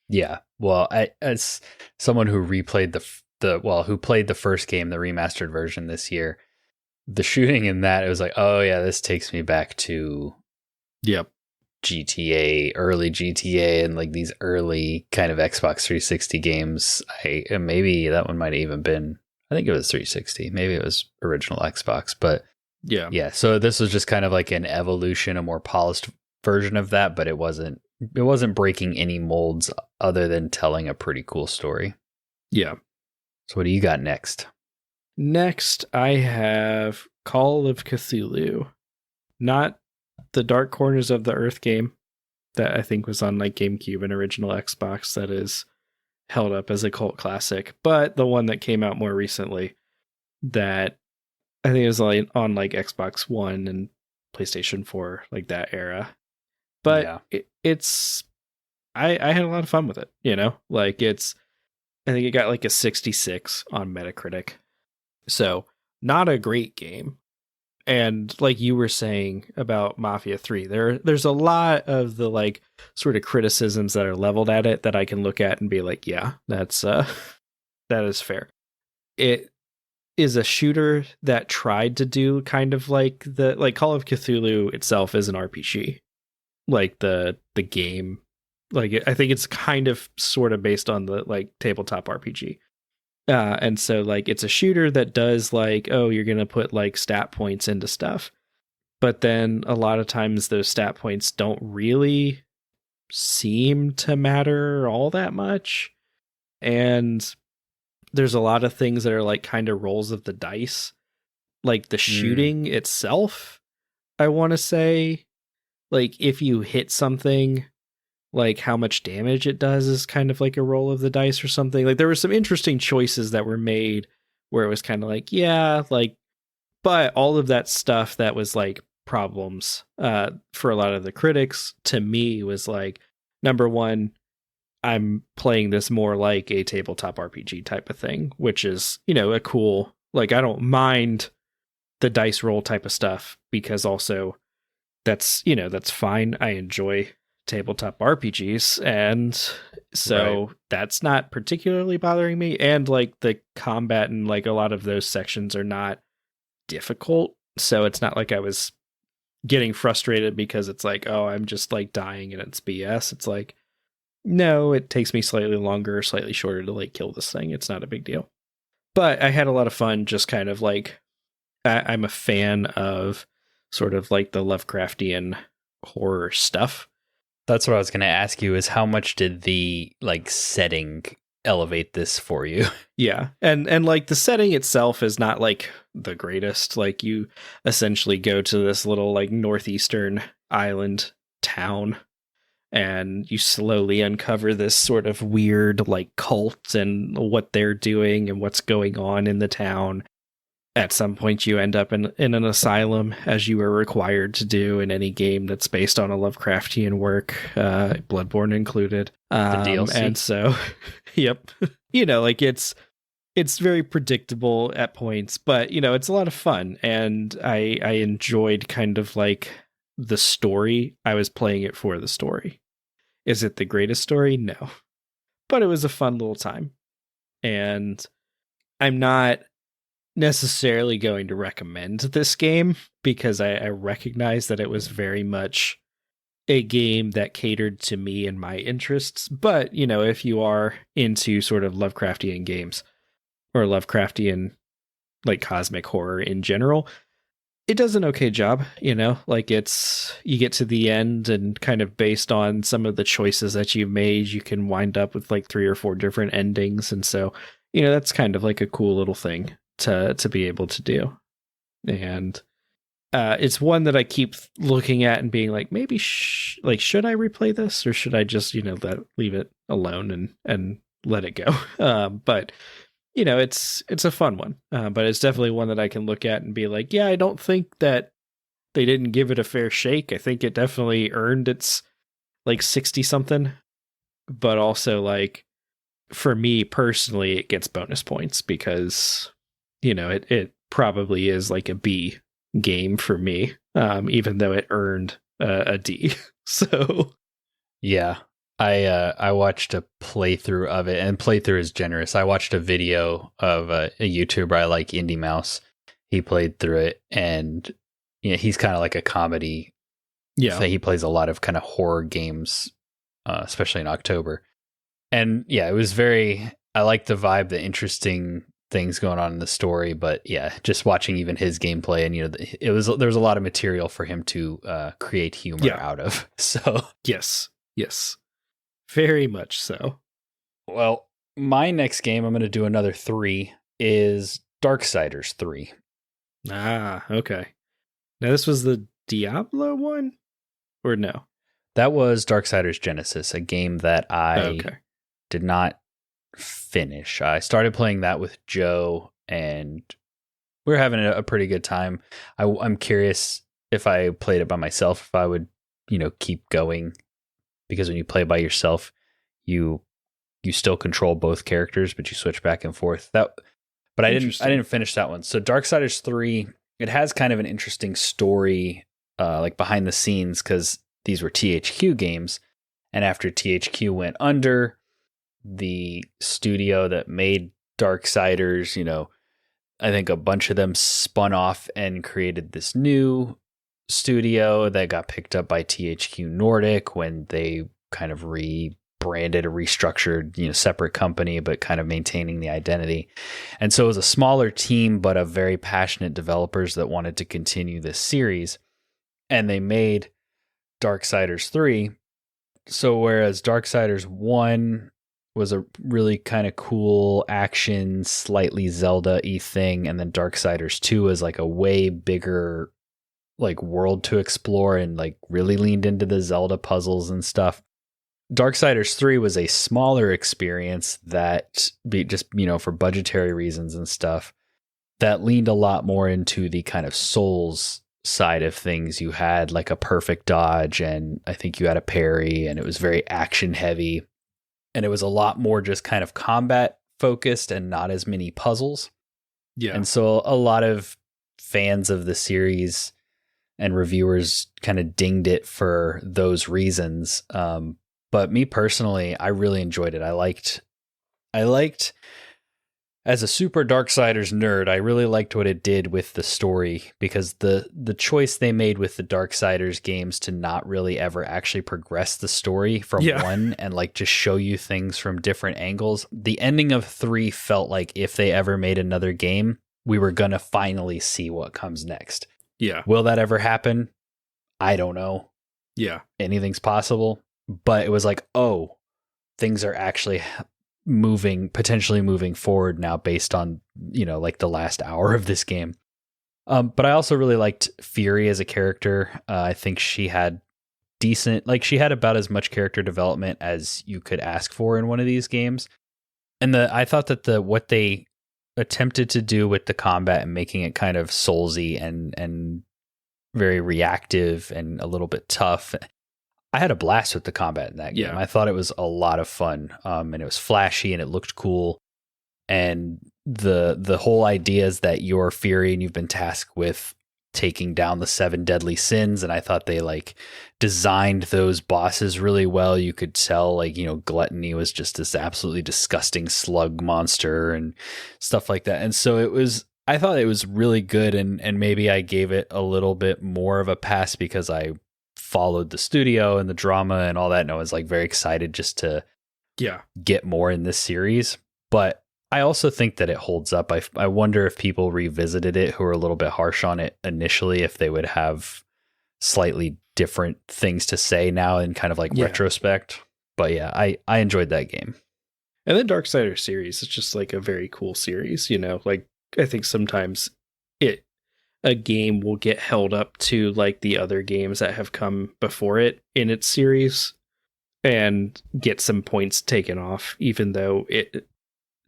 Speaker 1: Yeah. Well, as someone who replayed who played the first game, the remastered version this year, the shooting in that, it was like, oh yeah, this takes me back to early GTA and like these early kind of Xbox 360 games. Maybe that one might have even been, I think it was 360. Maybe it was original Xbox, but yeah. So this was just kind of like an evolution, a more polished version of that, but it wasn't breaking any molds other than telling a pretty cool story.
Speaker 2: Yeah.
Speaker 1: So what do you got next?
Speaker 2: Next, I have Call of Cthulhu. Not the Dark Corners of the Earth game that I think was on like GameCube and original Xbox that is held up as a cult classic, but the one that came out more recently that I think it was like on like Xbox One and PlayStation 4, like that era. But yeah. I had a lot of fun with it, like I think it got like a 66 on Metacritic. So not a great game. And like you were saying about Mafia 3, there's a lot of the like sort of criticisms that are leveled at it that I can look at and be like, yeah, that's that is fair. It is a shooter that tried to do kind of like Call of Cthulhu itself is an RPG. Like the game, like I think it's kind of sort of based on the like tabletop RPG. And so like it's a shooter that does like, oh, you're going to put like stat points into stuff. But then a lot of times those stat points don't really seem to matter all that much. And there's a lot of things that are like kind of rolls of the dice. Like the shooting itself, I want to say, like if you hit something, like how much damage it does is kind of like a roll of the dice or something. Like there were some interesting choices that were made where it was kind of like, yeah, like, but all of that stuff that was like problems for a lot of the critics to me was like, number one, I'm playing this more like a tabletop RPG type of thing, which is, you know, a cool, like I don't mind the dice roll type of stuff because also that's, you know, that's fine. I enjoy tabletop RPGs, and so that's not particularly bothering me. And like the combat and like a lot of those sections are not difficult, so it's not like I was getting frustrated because it's like, oh, I'm just like dying and it's BS. It's like, no, it takes me slightly longer, slightly shorter to like kill this thing. It's not a big deal. But I had a lot of fun just kind of like, I'm a fan of sort of like the Lovecraftian horror stuff.
Speaker 1: That's what I was going to ask you, is how much did the like setting elevate this for you?
Speaker 2: Yeah. And like the setting itself is not like the greatest. Like you essentially go to this little like northeastern island town and you slowly uncover this sort of weird like cult and what they're doing and what's going on in the town. At some point, you end up in an asylum, as you are required to do in any game that's based on a Lovecraftian work, Bloodborne included.
Speaker 1: The DLC.
Speaker 2: And so, yep, you know, like it's very predictable at points, but you know, it's a lot of fun, and I enjoyed kind of like the story. I was playing it for the story. Is it the greatest story? No, but it was a fun little time, and I'm not necessarily going to recommend this game because I recognize that it was very much a game that catered to me and my interests. But, you know, if you are into sort of Lovecraftian games or Lovecraftian like cosmic horror in general, it does an okay job, you know, like it's, you get to the end and kind of based on some of the choices that you've made, you can wind up with like 3 or 4 different endings. And so, you know, that's kind of like a cool little thing to be able to do. And it's one that I keep looking at and being like, maybe like, should I replay this or should I just, you know, leave it alone and let it go? But you know, it's a fun one, but it's definitely one that I can look at and be like, yeah, I don't think that they didn't give it a fair shake. I think it definitely earned its like 60 something, but also like for me personally, it gets bonus points because, you know, it probably is like a B game for me, even though it earned a D. So
Speaker 1: yeah, I watched a playthrough of it, and playthrough is generous. I watched a video of a YouTuber I like, Indie Mouse. He played through it, and you know, he's kind of like a comedy.
Speaker 2: Yeah,
Speaker 1: he plays a lot of kind of horror games, especially in October. And yeah, it was I like the vibe, the interesting things going on in the story, but yeah, just watching even his gameplay, and you know, there was a lot of material for him to create humor out of. So
Speaker 2: yes, very much so.
Speaker 1: Well, my next game, I'm going to do another 3, is Darksiders 3.
Speaker 2: Ah, okay. Now this was the Diablo one, or no?
Speaker 1: That was Darksiders Genesis, a game that I did not finish. I started playing that with Joe, and we were having a pretty good time. I'm curious if I played it by myself, if I would, you know, keep going, because when you play by yourself, you still control both characters, but you switch back and forth. But I didn't finish that one. So Darksiders 3, it has kind of an interesting story, like behind the scenes, because these were THQ games, and after THQ went under, the studio that made Darksiders, you know, I think a bunch of them spun off and created this new studio that got picked up by THQ Nordic when they kind of rebranded or restructured, you know, separate company, but kind of maintaining the identity. And so it was a smaller team, but of very passionate developers that wanted to continue this series. And they made Darksiders 3. So whereas Darksiders 1 was a really kind of cool action, slightly Zelda-y thing, and then Darksiders 2 is like a way bigger like world to explore and like really leaned into the Zelda puzzles and stuff. Darksiders 3 was a smaller experience that just, for budgetary reasons and stuff, that leaned a lot more into the kind of Souls side of things. You had like a perfect dodge, and I think you had a parry, and it was very action heavy, and it was a lot more just kind of combat focused and not as many puzzles.
Speaker 2: Yeah.
Speaker 1: And so a lot of fans of the series and reviewers kind of dinged it for those reasons. But me personally, I really enjoyed it. I liked as a super Darksiders nerd, I really liked what it did with the story, because the choice they made with the Darksiders games to not really ever actually progress the story from one and like just show you things from different angles. The ending of 3 felt like if they ever made another game, we were going to finally see what comes next.
Speaker 2: Yeah.
Speaker 1: Will that ever happen? I don't know.
Speaker 2: Yeah.
Speaker 1: Anything's possible. But it was like, oh, things are actually potentially moving forward now based on, like the last hour of this game. But I also really liked Fury as a character. I think she had she had about as much character development as you could ask for in one of these games. And I thought that what they attempted to do with the combat and making it kind of soulsy and very reactive and a little bit tough, I had a blast with the combat in that game.
Speaker 2: Yeah.
Speaker 1: I thought it was a lot of fun, and it was flashy and it looked cool. And the whole idea is that you're Fury and you've been tasked with taking down the 7 deadly sins. And I thought they like designed those bosses really well. You could tell like, Gluttony was just this absolutely disgusting slug monster and stuff like that. And so I thought it was really good. And maybe I gave it a little bit more of a pass because I followed the studio and the drama and all that, and I was like very excited just to get more in this series. But I also think that it holds up. I wonder if people revisited it who are a little bit harsh on it initially, if they would have slightly different things to say now in kind of like retrospect. But yeah, I enjoyed that game.
Speaker 2: And the Darksiders series is just like a very cool series, like I think sometimes a game will get held up to like the other games that have come before it in its series and get some points taken off, even though it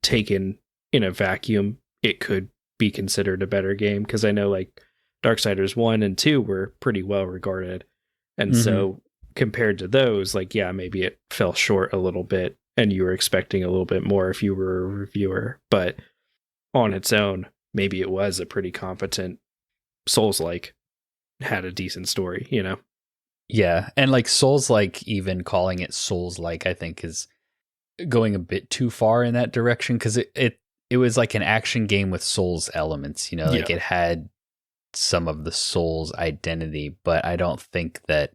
Speaker 2: taken in a vacuum, it could be considered a better game. Because I know like Darksiders 1 and 2 were pretty well regarded. And so compared to those, like, maybe it fell short a little bit and you were expecting a little bit more if you were a reviewer. But on its own, maybe it was a pretty competent Souls-like, had a decent story,
Speaker 1: Yeah, and like Souls-like, even calling it Souls-like, I think is going a bit too far in that direction, because it was like an action game with Souls elements, like it had some of the Souls identity, but I don't think that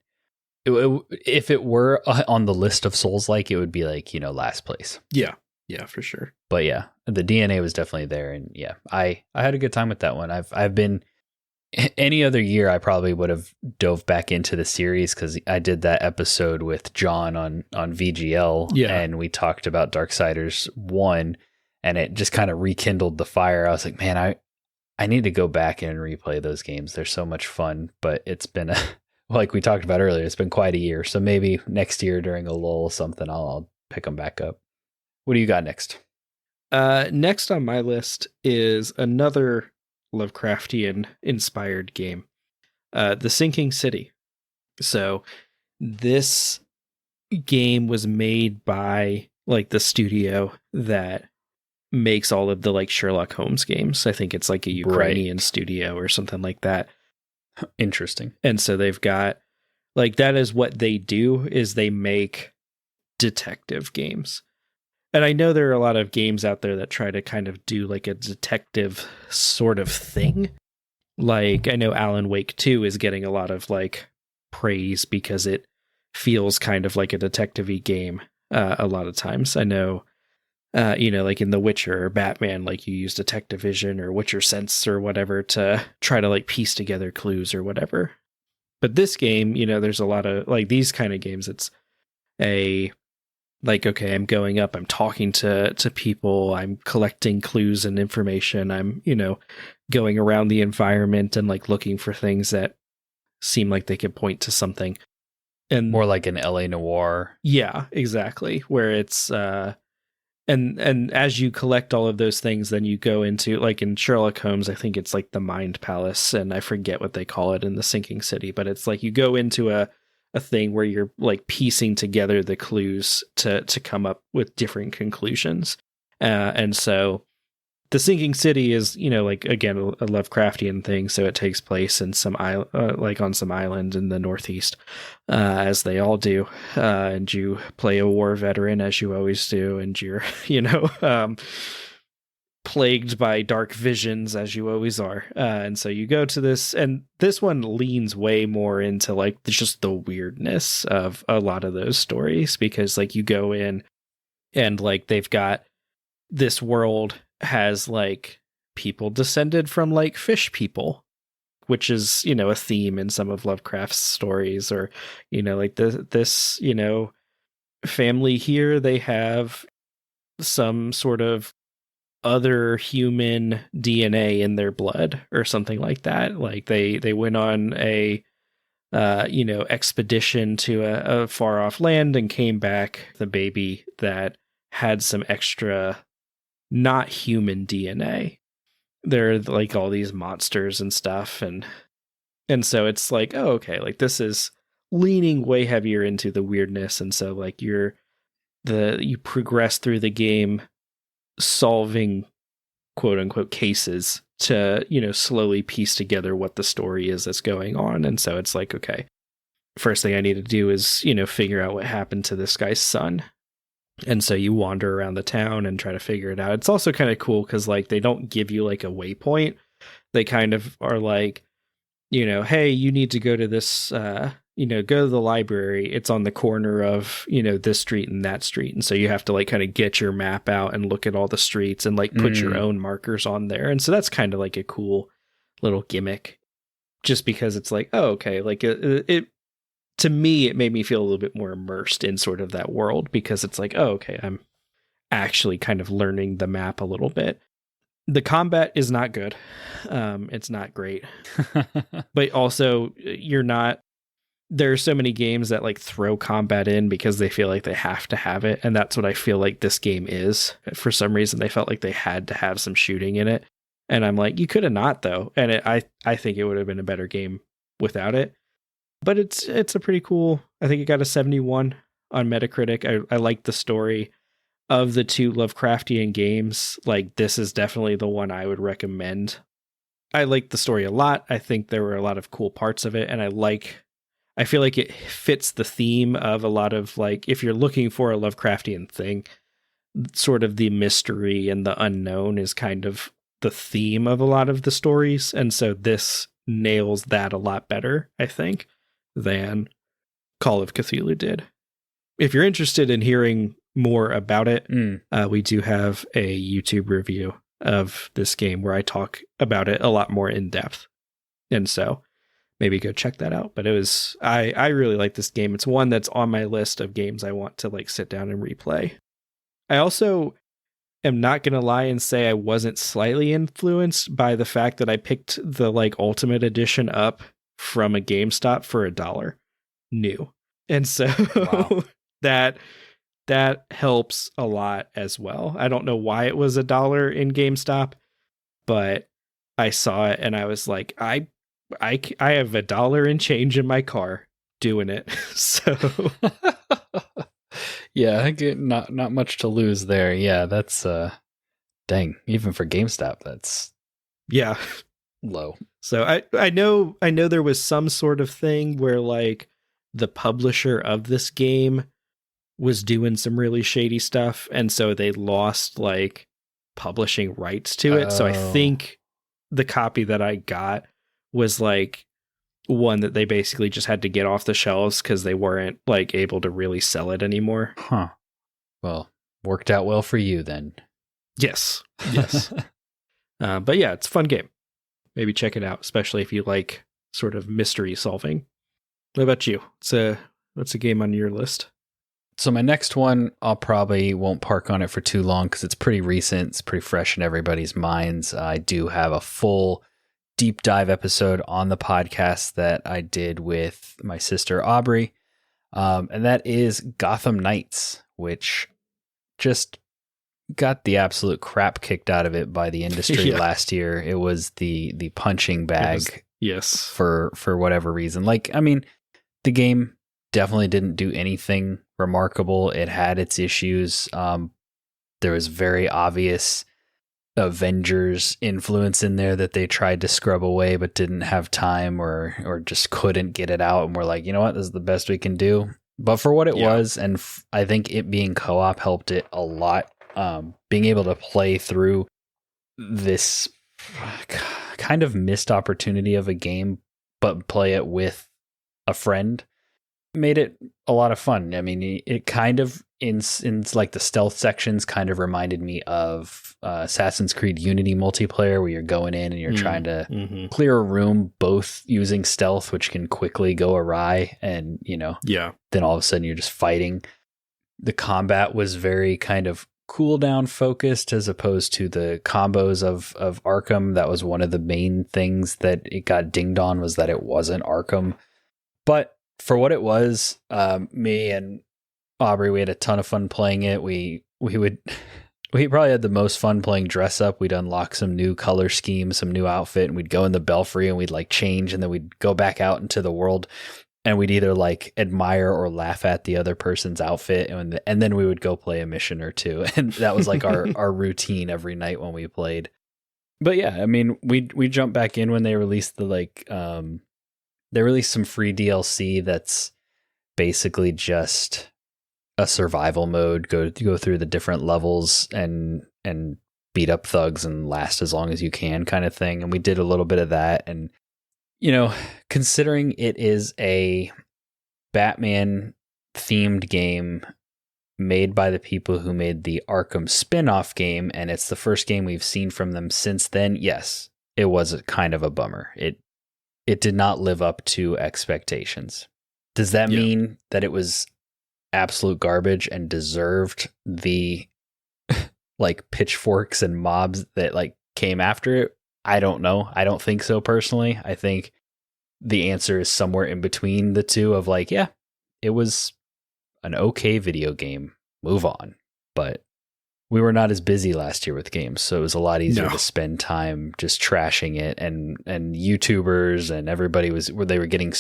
Speaker 1: if it were on the list of Souls-like, it would be like, last place.
Speaker 2: Yeah, for sure.
Speaker 1: But yeah, the DNA was definitely there, and yeah, I had a good time with that one. I've been any other year, I probably would have dove back into the series because I did that episode with John on VGL, and we talked about Darksiders 1, and it just kind of rekindled the fire. I was like, man, I need to go back and replay those games. They're so much fun, but it's been, like we talked about earlier, it's been quite a year. So maybe next year during a lull or something, I'll pick them back up. What do you got next?
Speaker 2: Next on my list is another Lovecraftian inspired game, The Sinking City. So this game was made by like the studio that makes all of the like Sherlock Holmes games. I think it's like a Ukrainian studio or something like that.
Speaker 1: Interesting.
Speaker 2: And so they've got like, that is what they do, is they make detective games. And I know there are a lot of games out there that try to kind of do like a detective sort of thing. Like I know Alan Wake 2 is getting a lot of like praise because it feels kind of like a detective-y game a lot of times. I know, like in The Witcher or Batman, like you use detective vision or Witcher sense or whatever to try to like piece together clues or whatever. But this game, there's a lot of like these kind of games. It's a like, okay, I'm going up, I'm talking to people, I'm collecting clues and information, I'm, going around the environment and like looking for things that seem like they could point to something. And
Speaker 1: more like an LA noir.
Speaker 2: Yeah, exactly. Where it's and as you collect all of those things, then you go into, like in Sherlock Holmes, I think it's like the Mind Palace, and I forget what they call it in the Sinking City, but it's like you go into a thing where you're like piecing together the clues to come up with different conclusions. And so the Sinking City is, like, again, a Lovecraftian thing, so it takes place in some like on some island in the Northeast, as they all do. And you play a war veteran, as you always do, and you're, plagued by dark visions, as you always are. And so you go to this, and this one leans way more into like just the weirdness of a lot of those stories, because like you go in and like they've got this world has like people descended from like fish people, which is, a theme in some of Lovecraft's stories, or, like this, family here, they have some sort of other human DNA in their blood or something like that. Like they went on a, expedition to a far off land and came back the baby that had some extra not human DNA. They're like all these monsters and stuff, and so it's like, oh, okay, like this is leaning way heavier into the weirdness, and so like you progress through the game solving quote unquote cases to, slowly piece together what the story is that's going on. And so it's like, okay, first thing I need to do is, figure out what happened to this guy's son. And so you wander around the town and try to figure it out. It's also kind of cool because like they don't give you like a waypoint. They kind of are like, hey, you need to go to this, go to the library. It's on the corner of, this street and that street. And so you have to like kind of get your map out and look at all the streets and like put your own markers on there. And so that's kind of like a cool little gimmick, just because it's like, oh, okay, like it to me, it made me feel a little bit more immersed in sort of that world, because it's like, oh, okay, I'm actually kind of learning the map a little bit. The combat is not good. It's not great. But also, there are so many games that like throw combat in because they feel like they have to have it. And that's what I feel like this game is. For some reason, they felt like they had to have some shooting in it. And I'm like, you could have not, though. And I think it would have been a better game without it. But it's a pretty cool, I think it got a 71 on Metacritic. I like the story of the two Lovecraftian games. Like, this is definitely the one I would recommend. I like the story a lot. I think there were a lot of cool parts of it. And I feel like it fits the theme of a lot of like, if you're looking for a Lovecraftian thing, sort of the mystery and the unknown is kind of the theme of a lot of the stories. And so this nails that a lot better, I think, than Call of Cthulhu did. If you're interested in hearing more about it, we do have a YouTube review of this game where I talk about it a lot more in depth. And so maybe go check that out. But I really like this game. It's one that's on my list of games I want to like sit down and replay. I also am not going to lie and say I wasn't slightly influenced by the fact that I picked the like Ultimate Edition up from a GameStop for $1 new. And so wow. that helps a lot as well. I don't know why it was $1 in GameStop, but I saw it and I was like, I have $1 and change in my car doing it. So
Speaker 1: yeah, I get not much to lose there. Yeah, that's dang, even for GameStop, that's low. So I know there was some sort of thing where like the publisher of this game was doing some really shady stuff, and so they lost like publishing rights to it. So I think the copy that I got was like one that they basically just had to get off the shelves because they weren't like able to really sell it anymore. Huh. Well, worked out well for you then.
Speaker 2: Yes. But yeah, it's a fun game. Maybe check it out, especially if you like sort of mystery solving. What about you? What's a game on your list?
Speaker 1: So my next one, I'll probably won't park on it for too long because it's pretty recent. It's pretty fresh in everybody's minds. I do have a full deep dive episode on the podcast that I did with my sister Aubrey. And that is Gotham Knights, which just got the absolute crap kicked out of it by the industry last year. It was the punching bag.
Speaker 2: Yes.
Speaker 1: For whatever reason. Like, I mean, the game definitely didn't do anything remarkable. It had its issues. There was very obvious Avengers influence in there that they tried to scrub away but didn't have time or just couldn't get it out, and we're like, you know what, this is the best we can do. But for what it was, and I think it being co-op helped it a lot. Being able to play through this kind of missed opportunity of a game but play it with a friend made it a lot of fun. I mean, it kind of in like the stealth sections kind of reminded me of Assassin's Creed Unity multiplayer, where you're going in and you're trying to clear a room, both using stealth, which can quickly go awry, and then all of a sudden you're just fighting. The combat was very kind of cooldown focused as opposed to the combos of Arkham. That was one of the main things that it got dinged on, was that it wasn't Arkham. But for what it was, me and Aubrey, we had a ton of fun playing it. We probably had the most fun playing dress up. We'd unlock some new color schemes, some new outfit, and we'd go in the belfry and we'd like change, and then we'd go back out into the world and we'd either like admire or laugh at the other person's outfit, and then we would go play a mission or two. And that was like our routine every night when we played. But yeah, I mean, we jumped back in when they released they released some free DLC that's basically just a survival mode, go through the different levels and beat up thugs and last as long as you can kind of thing. And we did a little bit of that. And, considering it is a Batman themed game made by the people who made the Arkham spin-off game, and it's the first game we've seen from them since then, yes, it was kind of a bummer. It did not live up to expectations. Does that mean that it was absolute garbage and deserved the like pitchforks and mobs that like came after it? I don't know. I don't think so personally. I think the answer is somewhere in between the two of like, yeah, it was an okay video game. Move on. But we were not as busy last year with games, so it was a lot easier to spend time just trashing it, and YouTubers and everybody they were getting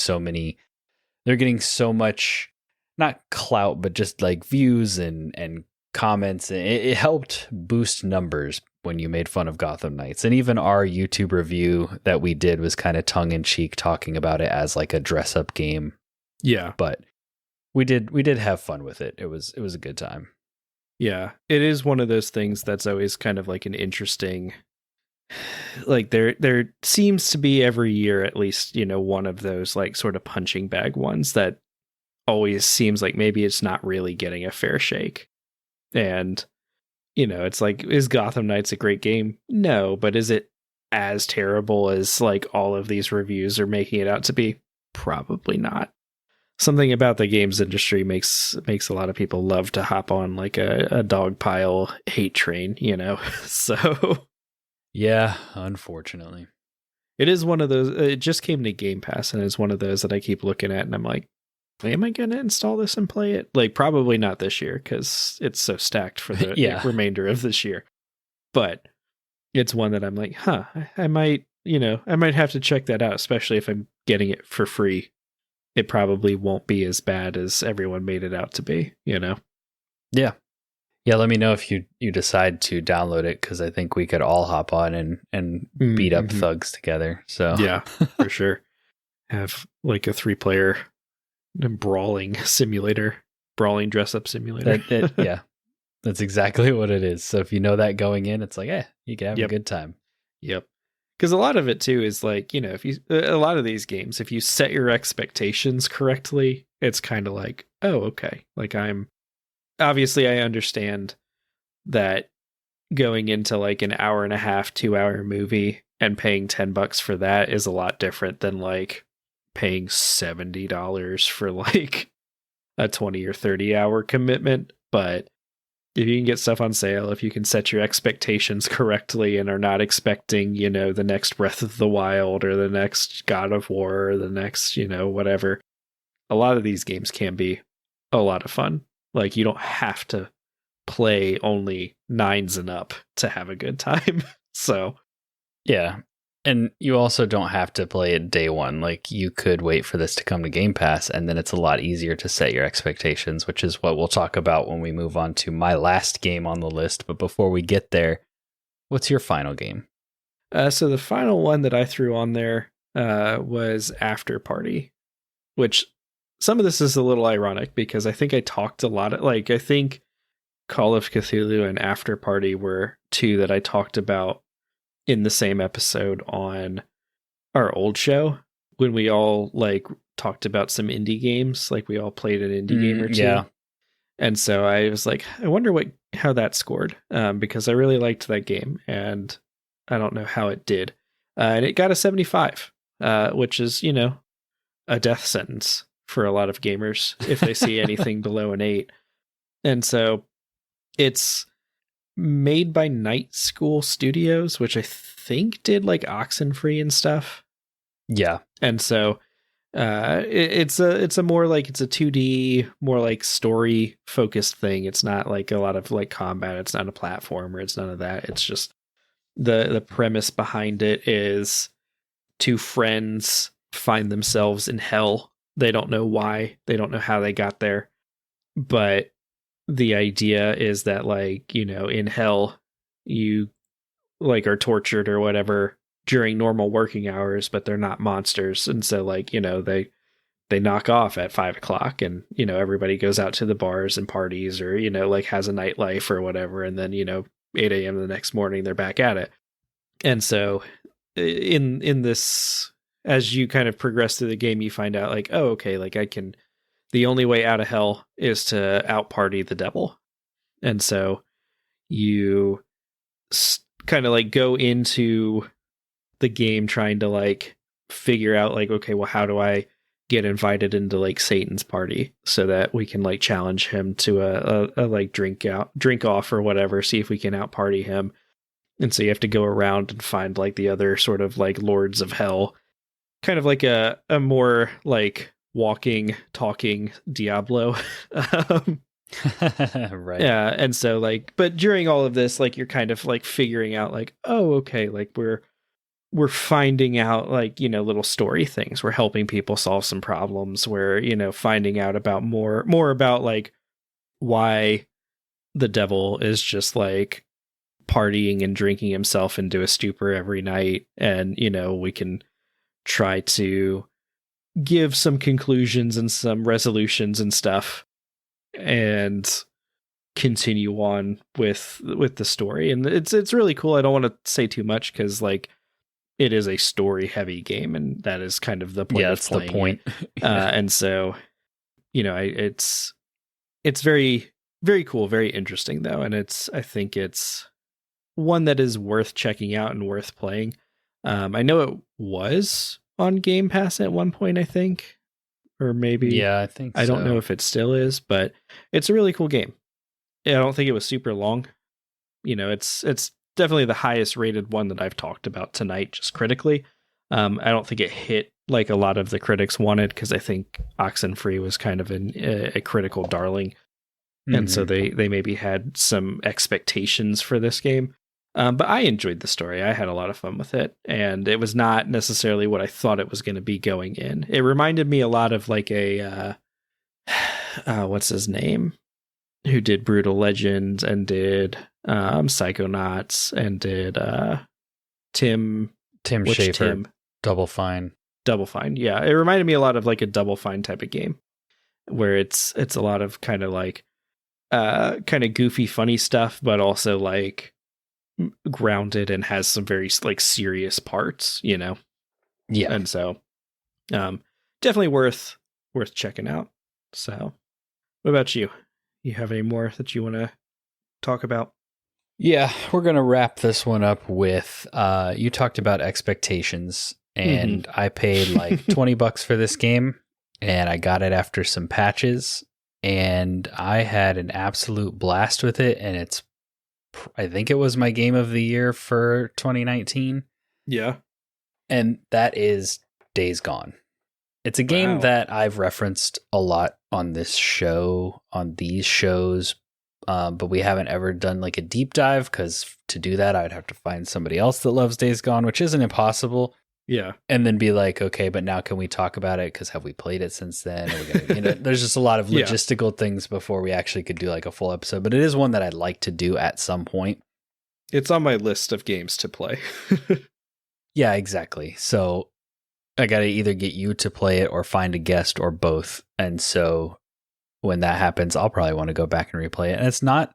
Speaker 1: they're getting so much, not clout, but just like views and comments. It helped boost numbers when you made fun of Gotham Knights. And even our YouTube review that we did was kind of tongue in cheek, talking about it as like a dress up game. Yeah. But we did have fun with it. It was a good time.
Speaker 2: Yeah, it is one of those things that's always kind of like an interesting, like there seems to be every year at least, one of those like sort of punching bag ones that always seems like maybe it's not really getting a fair shake. And, it's like, is Gotham Knights a great game? No, but is it as terrible as like all of these reviews are making it out to be? Probably not. Something about the games industry makes a lot of people love to hop on like a dog pile hate train, So
Speaker 1: yeah, unfortunately,
Speaker 2: it is one of those. It just came to Game Pass, and it's one of those that I keep looking at, and I'm like, am I going to install this and play it? Like, probably not this year because it's so stacked for the remainder of this year. But it's one that I'm like, I might have to check that out, especially if I'm getting it for free. It probably won't be as bad as everyone made it out to be,
Speaker 1: Yeah. Yeah, let me know if you decide to download it, because I think we could all hop on and beat up thugs together. So
Speaker 2: yeah, for sure. Have like a 3-player brawling dress-up simulator.
Speaker 1: Yeah, that's exactly what it is. So if you know that going in, it's like, you can have a good time.
Speaker 2: Yep. Because a lot of it too is like, if a lot of these games, if you set your expectations correctly, it's kind of like, oh, okay. Like I understand that going into like an hour and a half, 2-hour movie and paying $10 for that is a lot different than like paying $70 for like a 20 or 30 hour commitment, but if you can get stuff on sale, if you can set your expectations correctly and are not expecting, the next Breath of the Wild or the next God of War or the next, whatever, a lot of these games can be a lot of fun. Like, you don't have to play only 9s and up to have a good time. So,
Speaker 1: yeah. And you also don't have to play it day one. Like, you could wait for this to come to Game Pass, and then it's a lot easier to set your expectations, which is what we'll talk about when we move on to my last game on the list. But before we get there, what's your final game?
Speaker 2: So the final one that I threw on there was After Party, which some of this is a little ironic because I think I talked a lot. I think Call of Cthulhu and After Party were two that I talked about in the same episode on our old show when we all talked about some indie games. Like, we all played an indie game or two.
Speaker 1: Yeah.
Speaker 2: And so I was like, I wonder how that scored, because I really liked that game and I don't know how it did. And it got a 75, which is, a death sentence for a lot of gamers if they see anything below an 8. And so it's made by Night School Studios, which I think did Oxenfree and stuff.
Speaker 1: Yeah.
Speaker 2: And so it's a more it's a 2D, more story focused thing. It's not a lot of combat. It's not a platformer. It's none of that. It's just the premise behind it is two friends find themselves in hell. They don't know why. They don't know how they got there. But the idea is that in hell you are tortured or whatever during normal working hours, but they're not monsters. And so they knock off at 5 o'clock and, everybody goes out to the bars and parties or, has a nightlife or whatever. And then, 8 a.m. the next morning, they're back at it. And so in this, as you kind of progress through the game, you find out oh, okay, the only way out of hell is to out party the devil. And so you kind of go into the game trying to figure out okay, well, how do I get invited into Satan's party so that we can challenge him to a drink off or whatever, see if we can out party him. And so you have to go around and find the other sort of lords of hell, kind of a more walking, talking Diablo.
Speaker 1: Right.
Speaker 2: Yeah. And so but during all of this, you're kind of figuring out oh, okay, we're finding out little story things. We're helping people solve some problems. We're, finding out about more about why the devil is just partying and drinking himself into a stupor every night. And, we can try to give some conclusions and some resolutions and stuff and continue on with the story. And it's really cool. I don't want to say too much because it is a story heavy game, and that is kind of the point.
Speaker 1: Yeah, that's the point.
Speaker 2: And so, it's very, very cool, very interesting though. And I think it's one that is worth checking out and worth playing. I know it was on Game Pass at one point, I think, or maybe.
Speaker 1: Yeah, I think
Speaker 2: I don't know if it still is, but it's a really cool game. I don't think it was super long. It's definitely the highest rated one that I've talked about tonight, just critically. I don't think it hit a lot of the critics wanted, because I think Oxenfree was kind of a critical darling. Mm-hmm. And so they maybe had some expectations for this game. But I enjoyed the story. I had a lot of fun with it, and it was not necessarily what I thought it was going to be going in. It reminded me a lot of a what's his name? Who did Brutal Legend and did Psychonauts and did Tim
Speaker 1: Schafer, Double Fine.
Speaker 2: Double Fine, yeah. It reminded me a lot of a Double Fine type of game, where it's a lot of kind of goofy, funny stuff, but also grounded and has some very serious parts, Yeah. And so definitely worth checking out. So what about you? You have any more that you want to talk about?
Speaker 1: Yeah, we're going to wrap this one up with, you talked about expectations, and I paid $20 for this game, and I got it after some patches, and I had an absolute blast with it, and I think it was my game of the year for 2019.
Speaker 2: Yeah.
Speaker 1: And that is Days Gone. It's a game that I've referenced a lot on this show, on these shows, but we haven't ever done like a deep dive, because to do that, I'd have to find somebody else that loves Days Gone, which isn't impossible.
Speaker 2: Yeah.
Speaker 1: And then be like, okay, but now can we talk about it? Because have we played it since then? Are we gonna, there's just a lot of logistical things before we actually could do like a full episode, but it is one that I'd like to do at some point.
Speaker 2: It's on my list of games to play.
Speaker 1: Yeah, exactly. So I got to either get you to play it or find a guest or both. And so when that happens, I'll probably want to go back and replay it. And it's not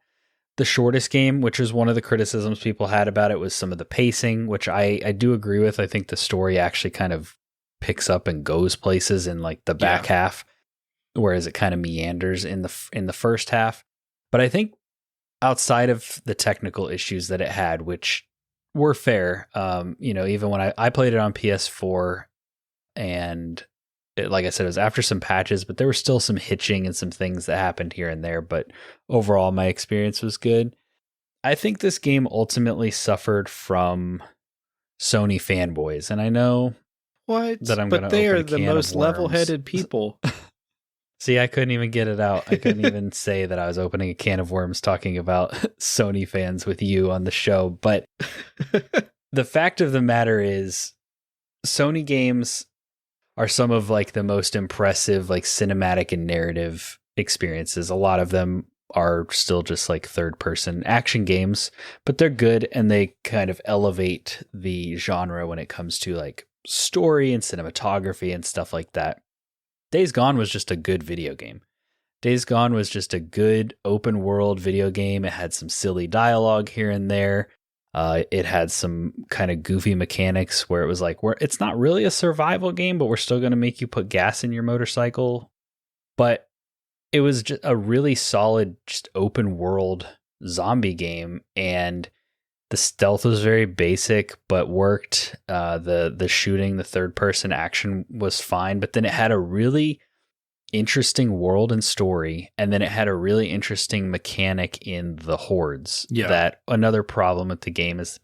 Speaker 1: the shortest game, which is one of the criticisms people had about it, was some of the pacing, which I do agree with. I think the story actually kind of picks up and goes places in like the back half, whereas it kind of meanders in the first half. But I think outside of the technical issues that it had, which were fair, even when I played it on PS4, and like I said, it was after some patches, but there was still some hitching and some things that happened here and there. But overall, my experience was good. I think this game ultimately suffered from Sony fanboys, and I know that I'm going to.
Speaker 2: But they are the most level-headed people.
Speaker 1: See, I couldn't even get it out. I couldn't even say that I was opening a can of worms talking about Sony fans with you on the show. But the fact of the matter is, Sony games are some of like the most impressive, like cinematic and narrative experiences. A lot of them are still just like third person action games, but they're good and they kind of elevate the genre when it comes to like story and cinematography and stuff like that. Days Gone was just a good video game. Days Gone was just a good open world video game. It had some silly dialogue here and there. It had some kind of goofy mechanics where it was like, it's not really a survival game, but we're still going to make you put gas in your motorcycle. But it was just a really solid, just open world zombie game. And the stealth was very basic, but worked. The shooting, the third person action was fine. But then it had a really interesting world and story, and then it had a really interesting mechanic in the hordes. That another problem with the game is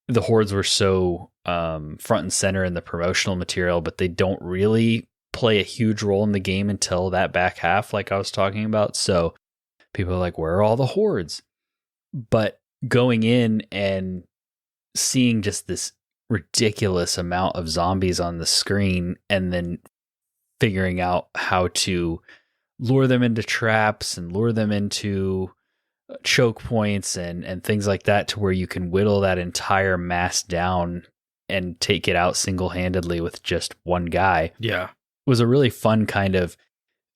Speaker 1: the hordes were so front and center in the promotional material, but they don't really play a huge role in the game until that back half, like I was talking about. So people are like, where are all the hordes? But going in and seeing just this ridiculous amount of zombies on the screen, and then figuring out how to lure them into traps and lure them into choke points and things like that, to where you can whittle that entire mass down and take it out single-handedly with just one guy.
Speaker 2: Yeah.
Speaker 1: Was a really fun kind of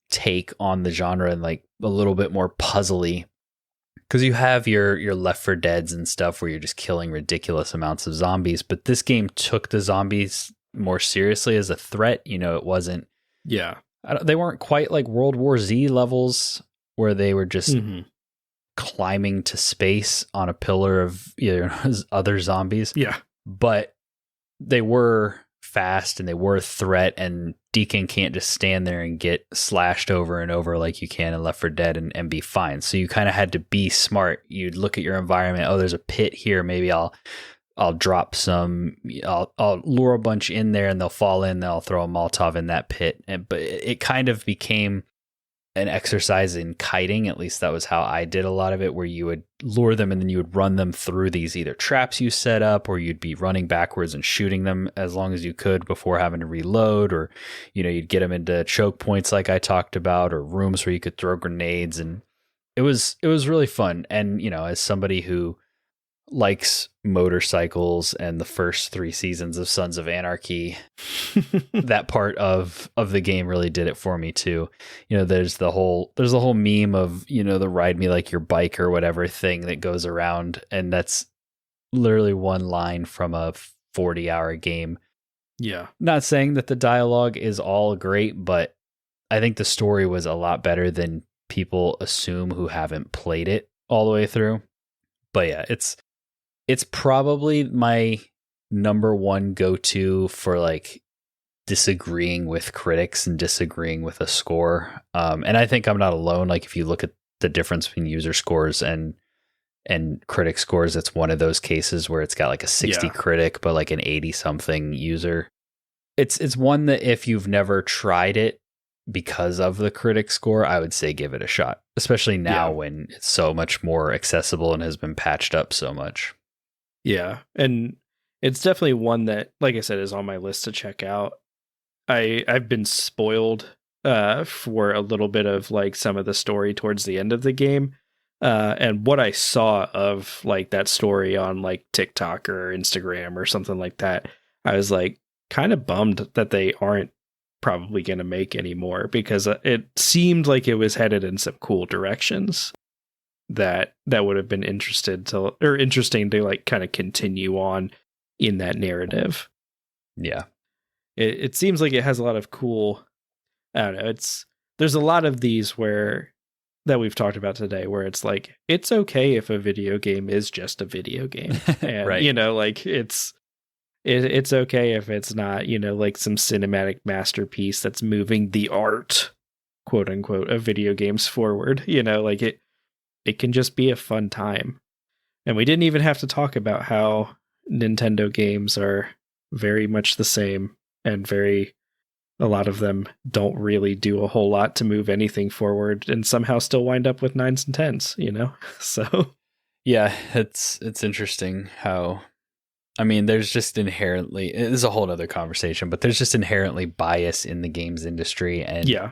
Speaker 1: take on the genre, and like a little bit more puzzly, because you have your Left 4 Deads and stuff where you're just killing ridiculous amounts of zombies. But this game took the zombies more seriously as a threat. It wasn't.
Speaker 2: Yeah.
Speaker 1: They weren't quite like World War Z levels where they were just climbing to space on a pillar of other zombies.
Speaker 2: Yeah.
Speaker 1: But they were fast and they were a threat, and Deacon can't just stand there and get slashed over and over like you can in Left 4 Dead and be fine. So you kind of had to be smart. You'd look at your environment. Oh, there's a pit here. Maybe I'll drop some, I'll lure a bunch in there and they'll fall in. They'll throw a Molotov in that pit. But it kind of became an exercise in kiting. At least that was how I did a lot of it, where you would lure them and then you would run them through these either traps you set up, or you'd be running backwards and shooting them as long as you could before having to reload, or, you'd get them into choke points like I talked about, or rooms where you could throw grenades. And it was really fun. And, as somebody who likes motorcycles and the first 3 seasons of Sons of Anarchy, that part of the game really did it for me too. There's the whole meme of, the ride me like your bike or whatever thing that goes around. And that's literally one line from a 40-hour game.
Speaker 2: Yeah.
Speaker 1: Not saying that the dialogue is all great, but I think the story was a lot better than people assume who haven't played it all the way through. But yeah, it's probably my number one go-to for like disagreeing with critics and disagreeing with a score. And I think I'm not alone. Like, if you look at the difference between user scores and critic scores, it's one of those cases where it's got like a 60 critic, but like an 80 something user. It's one that if you've never tried it because of the critic score, I would say give it a shot, especially now when it's so much more accessible and has been patched up so much.
Speaker 2: Yeah. And it's definitely one that, like I said, is on my list to check out. I've been spoiled for a little bit of like some of the story towards the end of the game. And what I saw of like that story on like TikTok or Instagram or something like that, I was like kind of bummed that they aren't probably going to make anymore, because it seemed like it was headed in some cool directions that would have been interesting to like kind of continue on in that narrative.
Speaker 1: Yeah.
Speaker 2: It seems like it has a lot of cool, I don't know, there's a lot of these that we've talked about today where it's like, it's okay if a video game is just a video game. And,
Speaker 1: right.
Speaker 2: you know, like it's okay if it's not, you know, like some cinematic masterpiece that's moving the art, quote unquote, of video games forward. You know, like it can just be a fun time. And we didn't even have to talk about how Nintendo games are very much the same, and a lot of them don't really do a whole lot to move anything forward, and somehow still wind up with 9s and 10s, you know? So
Speaker 1: yeah, it's interesting how, I mean, there's just inherently, this is a whole other conversation, but there's just inherently bias in the games industry. And
Speaker 2: yeah,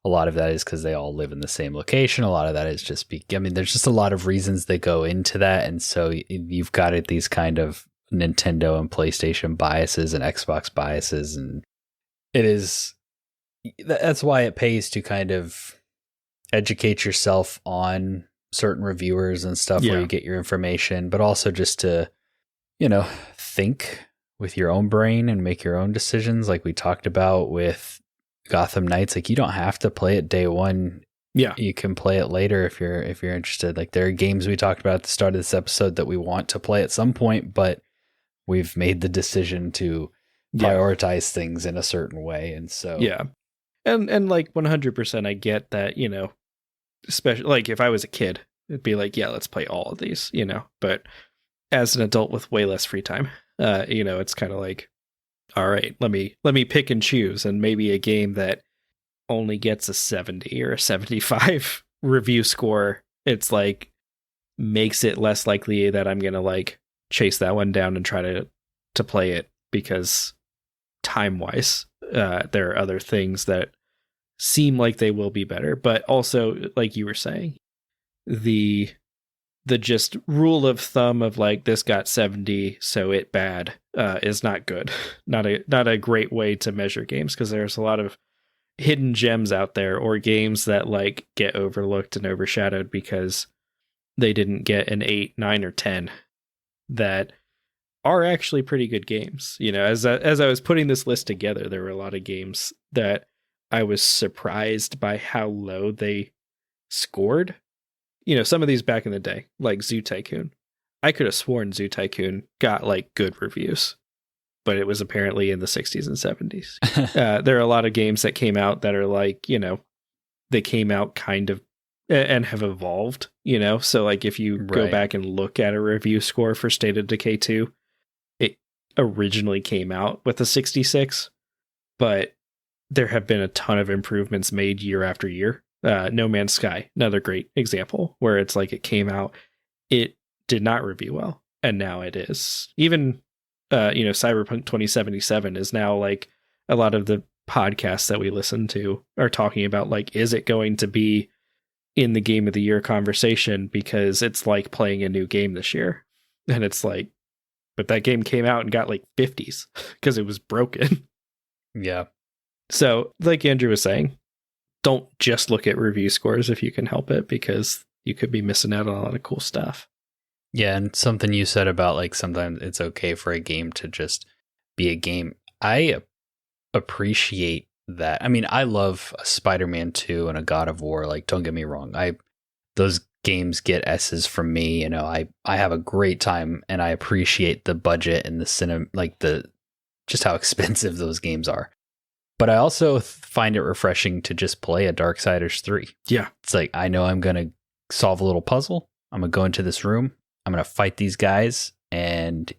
Speaker 1: a lot of that is because they all live in the same location. A lot of that is just, I mean, there's just a lot of reasons that go into that. And so you've got these kind of Nintendo and PlayStation biases and Xbox biases. And that's why it pays to kind of educate yourself on certain reviewers and stuff where you get your information, but also just to, you know, think with your own brain and make your own decisions. Like we talked about with Gotham Knights, like you don't have to play it day one.
Speaker 2: Yeah.
Speaker 1: You can play it later if you're interested. Like there are games we talked about at the start of this episode that we want to play at some point, but we've made the decision to prioritize things in a certain way. And so,
Speaker 2: yeah. And like 100%, I get that, you know, especially like if I was a kid, it'd be like, yeah, let's play all of these, you know, but as an adult with way less free time, you know, it's kind of like, all right, let me pick and choose, and maybe a game that only gets a 70 or a 75 review score, it's like makes it less likely that I'm going to like chase that one down and try to play it, because time wise, there are other things that seem like they will be better. But also, like you were saying, the just rule of thumb of like this got 70 so it bad is not good. Not a great way to measure games, because there's a lot of hidden gems out there, or games that like get overlooked and overshadowed because they didn't get an 8, 9, or 10 that are actually pretty good games. You know, as I was putting this list together, there were a lot of games that I was surprised by how low they scored. You know, some of these back in the day, like Zoo Tycoon. I could have sworn Zoo Tycoon got like good reviews, but it was apparently in the 60s and 70s. There are a lot of games that came out that are like, you know, they came out kind of and have evolved, you know? So like if you go back and look at a review score for State of Decay 2, it originally came out with a 66, but there have been a ton of improvements made year after year. No Man's Sky, another great example, where it's like it came out, it did not review well, and now it is. Even you know, Cyberpunk 2077 is now like a lot of the podcasts that we listen to are talking about, like, is it going to be in the game of the year conversation, because it's like playing a new game this year. And it's like, but that game came out and got like 50s because it was broken.
Speaker 1: Yeah.
Speaker 2: So like Andrew was saying, don't just look at review scores if you can help it, because you could be missing out on a lot of cool stuff.
Speaker 1: Yeah, and something you said about like sometimes it's okay for a game to just be a game. I appreciate that. I mean, I love a Spider-Man 2 and a God of War. Like, don't get me wrong. Those games get S's from me. You know, I have a great time, and I appreciate the budget and the cinema, like just how expensive those games are. But I also find it refreshing to just play a Darksiders 3.
Speaker 2: Yeah.
Speaker 1: It's like, I know I'm going to solve a little puzzle. I'm going to go into this room. I'm going to fight these guys, and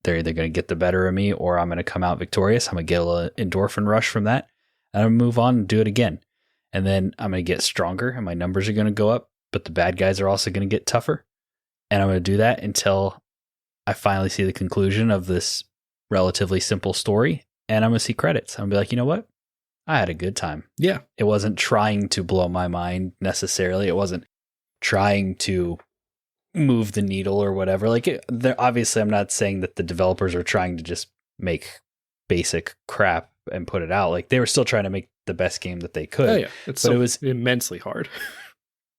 Speaker 1: they're either going to get the better of me or I'm going to come out victorious. I'm going to get a little endorphin rush from that. And I'm going to move on and do it again. And then I'm going to get stronger and my numbers are going to go up, but the bad guys are also going to get tougher. And I'm going to do that until I finally see the conclusion of this relatively simple story. And I'm going to see credits. I'm going to be like, you know what? I had a good time.
Speaker 2: Yeah.
Speaker 1: It wasn't trying to blow my mind necessarily. It wasn't trying to move the needle or whatever. Like, obviously, I'm not saying that the developers are trying to just make basic crap and put it out. Like, they were still trying to make the best game that they could.
Speaker 2: Oh, yeah. It was immensely hard.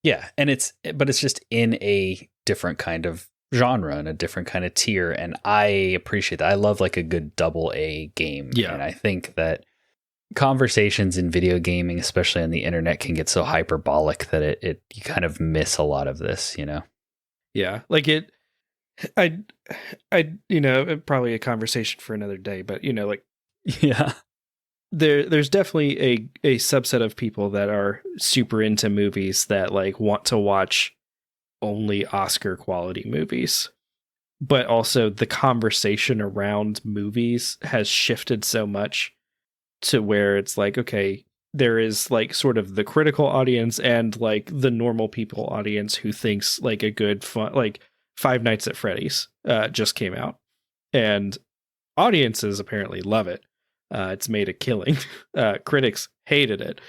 Speaker 1: Yeah. And it's just in a different kind of genre and a different kind of tier. And I appreciate that. I love like a good AA game.
Speaker 2: Yeah.
Speaker 1: And I think that conversations in video gaming, especially on the internet, can get so hyperbolic that you kind of miss a lot of this, you know?
Speaker 2: Yeah. Like probably a conversation for another day, but like,
Speaker 1: yeah,
Speaker 2: there's definitely a subset of people that are super into movies that like want to watch only Oscar quality movies. But also the conversation around movies has shifted so much to where it's like, okay, there is like sort of the critical audience and like the normal people audience who thinks like a good fun, like Five Nights at Freddy's just came out, and audiences apparently love it. It's made a killing. Critics hated it.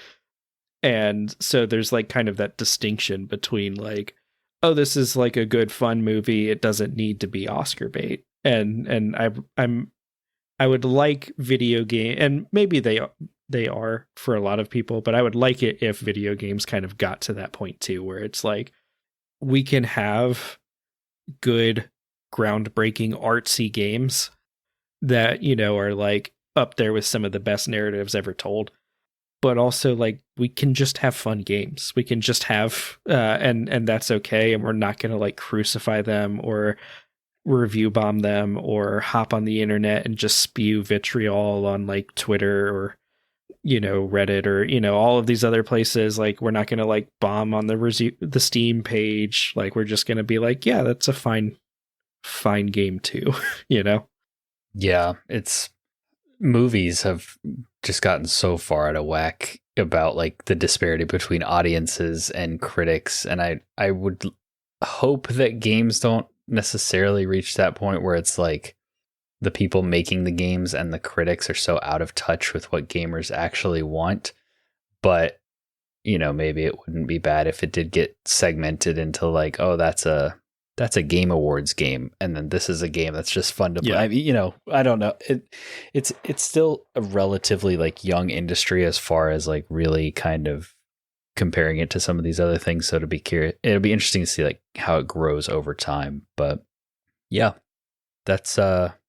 Speaker 2: And so there's like kind of that distinction between like, oh, this is like a good fun movie. It doesn't need to be Oscar bait. And I would like video game, and maybe they are for a lot of people, but I would like it if video games kind of got to that point too, where it's like we can have good, groundbreaking, artsy games that, are like up there with some of the best narratives ever told, but also like we can just have fun games. We can just have and that's okay, and we're not going to like crucify them or review bomb them or hop on the internet and just spew vitriol on like Twitter or Reddit or all of these other places. Like, we're not going to like bomb on the Steam page. Like, we're just going to be like, yeah, that's a fine game too.
Speaker 1: Yeah, it's movies have just gotten so far out of whack about like the disparity between audiences and critics, and I would hope that games don't necessarily reach that point where it's like the people making the games and the critics are so out of touch with what gamers actually want. But maybe it wouldn't be bad if it did get segmented into like, oh, that's a Game Awards game, and then this is a game that's just fun to play. I mean, I don't know. It's still a relatively like young industry as far as like really kind of comparing it to some of these other things. So it'll be interesting to see like how it grows over time. But yeah, that's our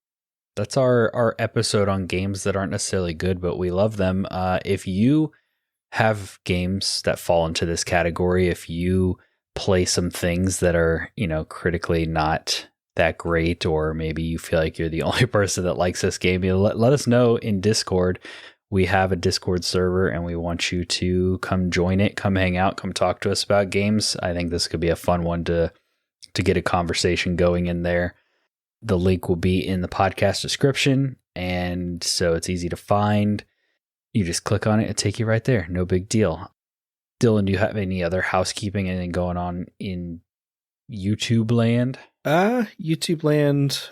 Speaker 1: episode on games that aren't necessarily good, but we love them. If you have games that fall into this category, if you play some things that are, critically not that great, or maybe you feel like you're the only person that likes this game, let us know in Discord. We have a Discord server and we want you to come join it, come hang out, come talk to us about games. I think this could be a fun one to get a conversation going in there. The link will be in the podcast description, and so it's easy to find. You just click on it and take you right there. No big deal. Dylan, do you have any other housekeeping, anything going on in YouTube land?
Speaker 2: YouTube land,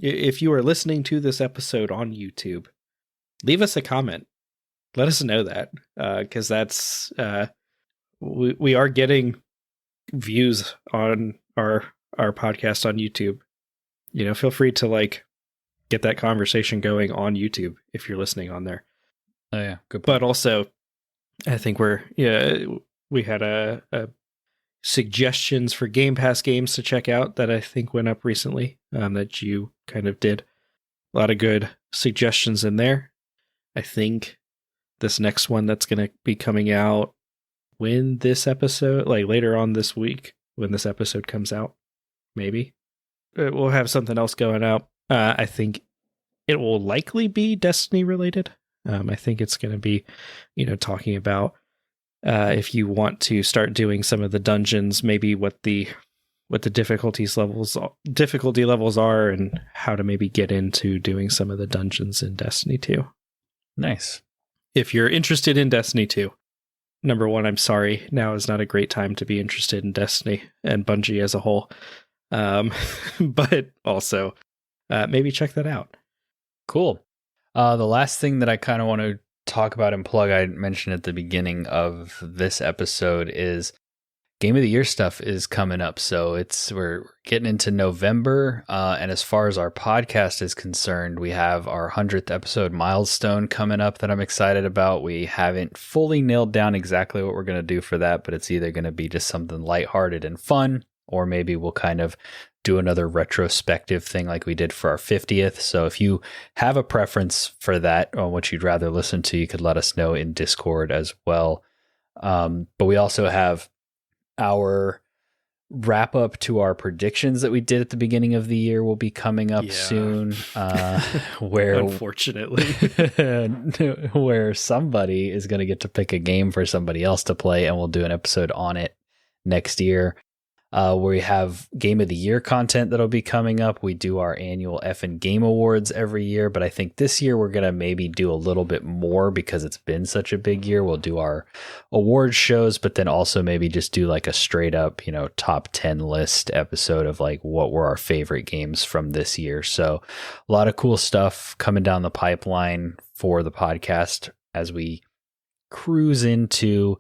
Speaker 2: if you are listening to this episode on YouTube, leave us a comment. Let us know that, because that's, we are getting views on our podcast on YouTube. Feel free to like get that conversation going on YouTube if you're listening on there.
Speaker 1: Oh yeah, good point.
Speaker 2: But also, I think we had a suggestions for Game Pass games to check out that I think went up recently, that you kind of did. A lot of good suggestions in there. I think this next one that's going to be coming out when this episode, like later on this week, when this episode comes out, maybe we'll have something else going out. I think it will likely be Destiny related. I think it's going to be, talking about if you want to start doing some of the dungeons, maybe what the difficulty levels are, and how to maybe get into doing some of the dungeons in Destiny 2.
Speaker 1: Nice.
Speaker 2: If you're interested in Destiny 2, number one, I'm sorry, now is not a great time to be interested in Destiny and Bungie as a whole. But also, maybe check that out.
Speaker 1: Cool. The last thing that I kind of want to talk about and plug, I mentioned at the beginning of this episode, is Game of the Year stuff is coming up. So we're getting into November. And as far as our podcast is concerned, we have our 100th episode milestone coming up that I'm excited about. We haven't fully nailed down exactly what we're going to do for that, but it's either going to be just something lighthearted and fun, or maybe we'll kind of do another retrospective thing like we did for our 50th. So if you have a preference for that or what you'd rather listen to, you could let us know in Discord as well. But we also have our wrap up to our predictions that we did at the beginning of the year will be coming up soon. Where
Speaker 2: unfortunately,
Speaker 1: where somebody is going to get to pick a game for somebody else to play, and we'll do an episode on it next year. We have Game of the Year content that'll be coming up. We do our annual F&N Game Awards every year, but I think this year we're going to maybe do a little bit more because it's been such a big year. We'll do our awards shows, but then also maybe just do like a straight up, top 10 list episode of like what were our favorite games from this year. So a lot of cool stuff coming down the pipeline for the podcast as we cruise into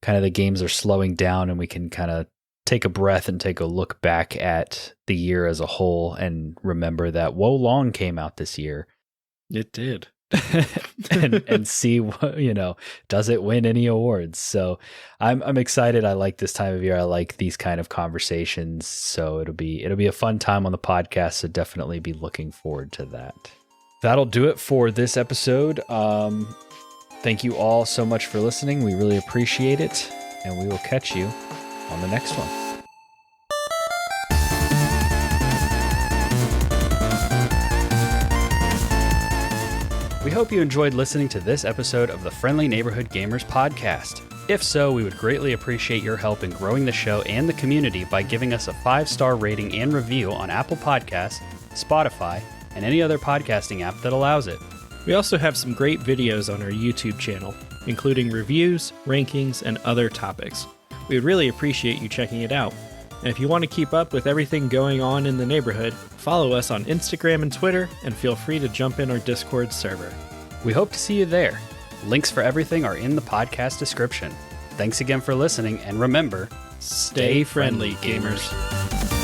Speaker 1: kind of the games are slowing down and we can kind of take a breath and take a look back at the year as a whole and remember that Wo Long came out this year.
Speaker 2: It did.
Speaker 1: and see what, does it win any awards? So I'm excited. I like this time of year. I like these kind of conversations. So it'll be a fun time on the podcast. So definitely be looking forward to that. That'll do it for this episode. Thank you all so much for listening. We really appreciate it. And we will catch you on the next one. We hope you enjoyed listening to this episode of the Friendly Neighborhood Gamers podcast. If so, we would greatly appreciate your help in growing the show and the community by giving us a 5-star rating and review on Apple Podcasts, Spotify, and any other podcasting app that allows it.
Speaker 2: We also have some great videos on our YouTube channel, including reviews, rankings, and other topics. We would really appreciate you checking it out. And if you want to keep up with everything going on in the neighborhood, follow us on Instagram and Twitter, and feel free to jump in our Discord server.
Speaker 1: We hope to see you there. Links for everything are in the podcast description. Thanks again for listening, and remember,
Speaker 2: stay friendly, gamers.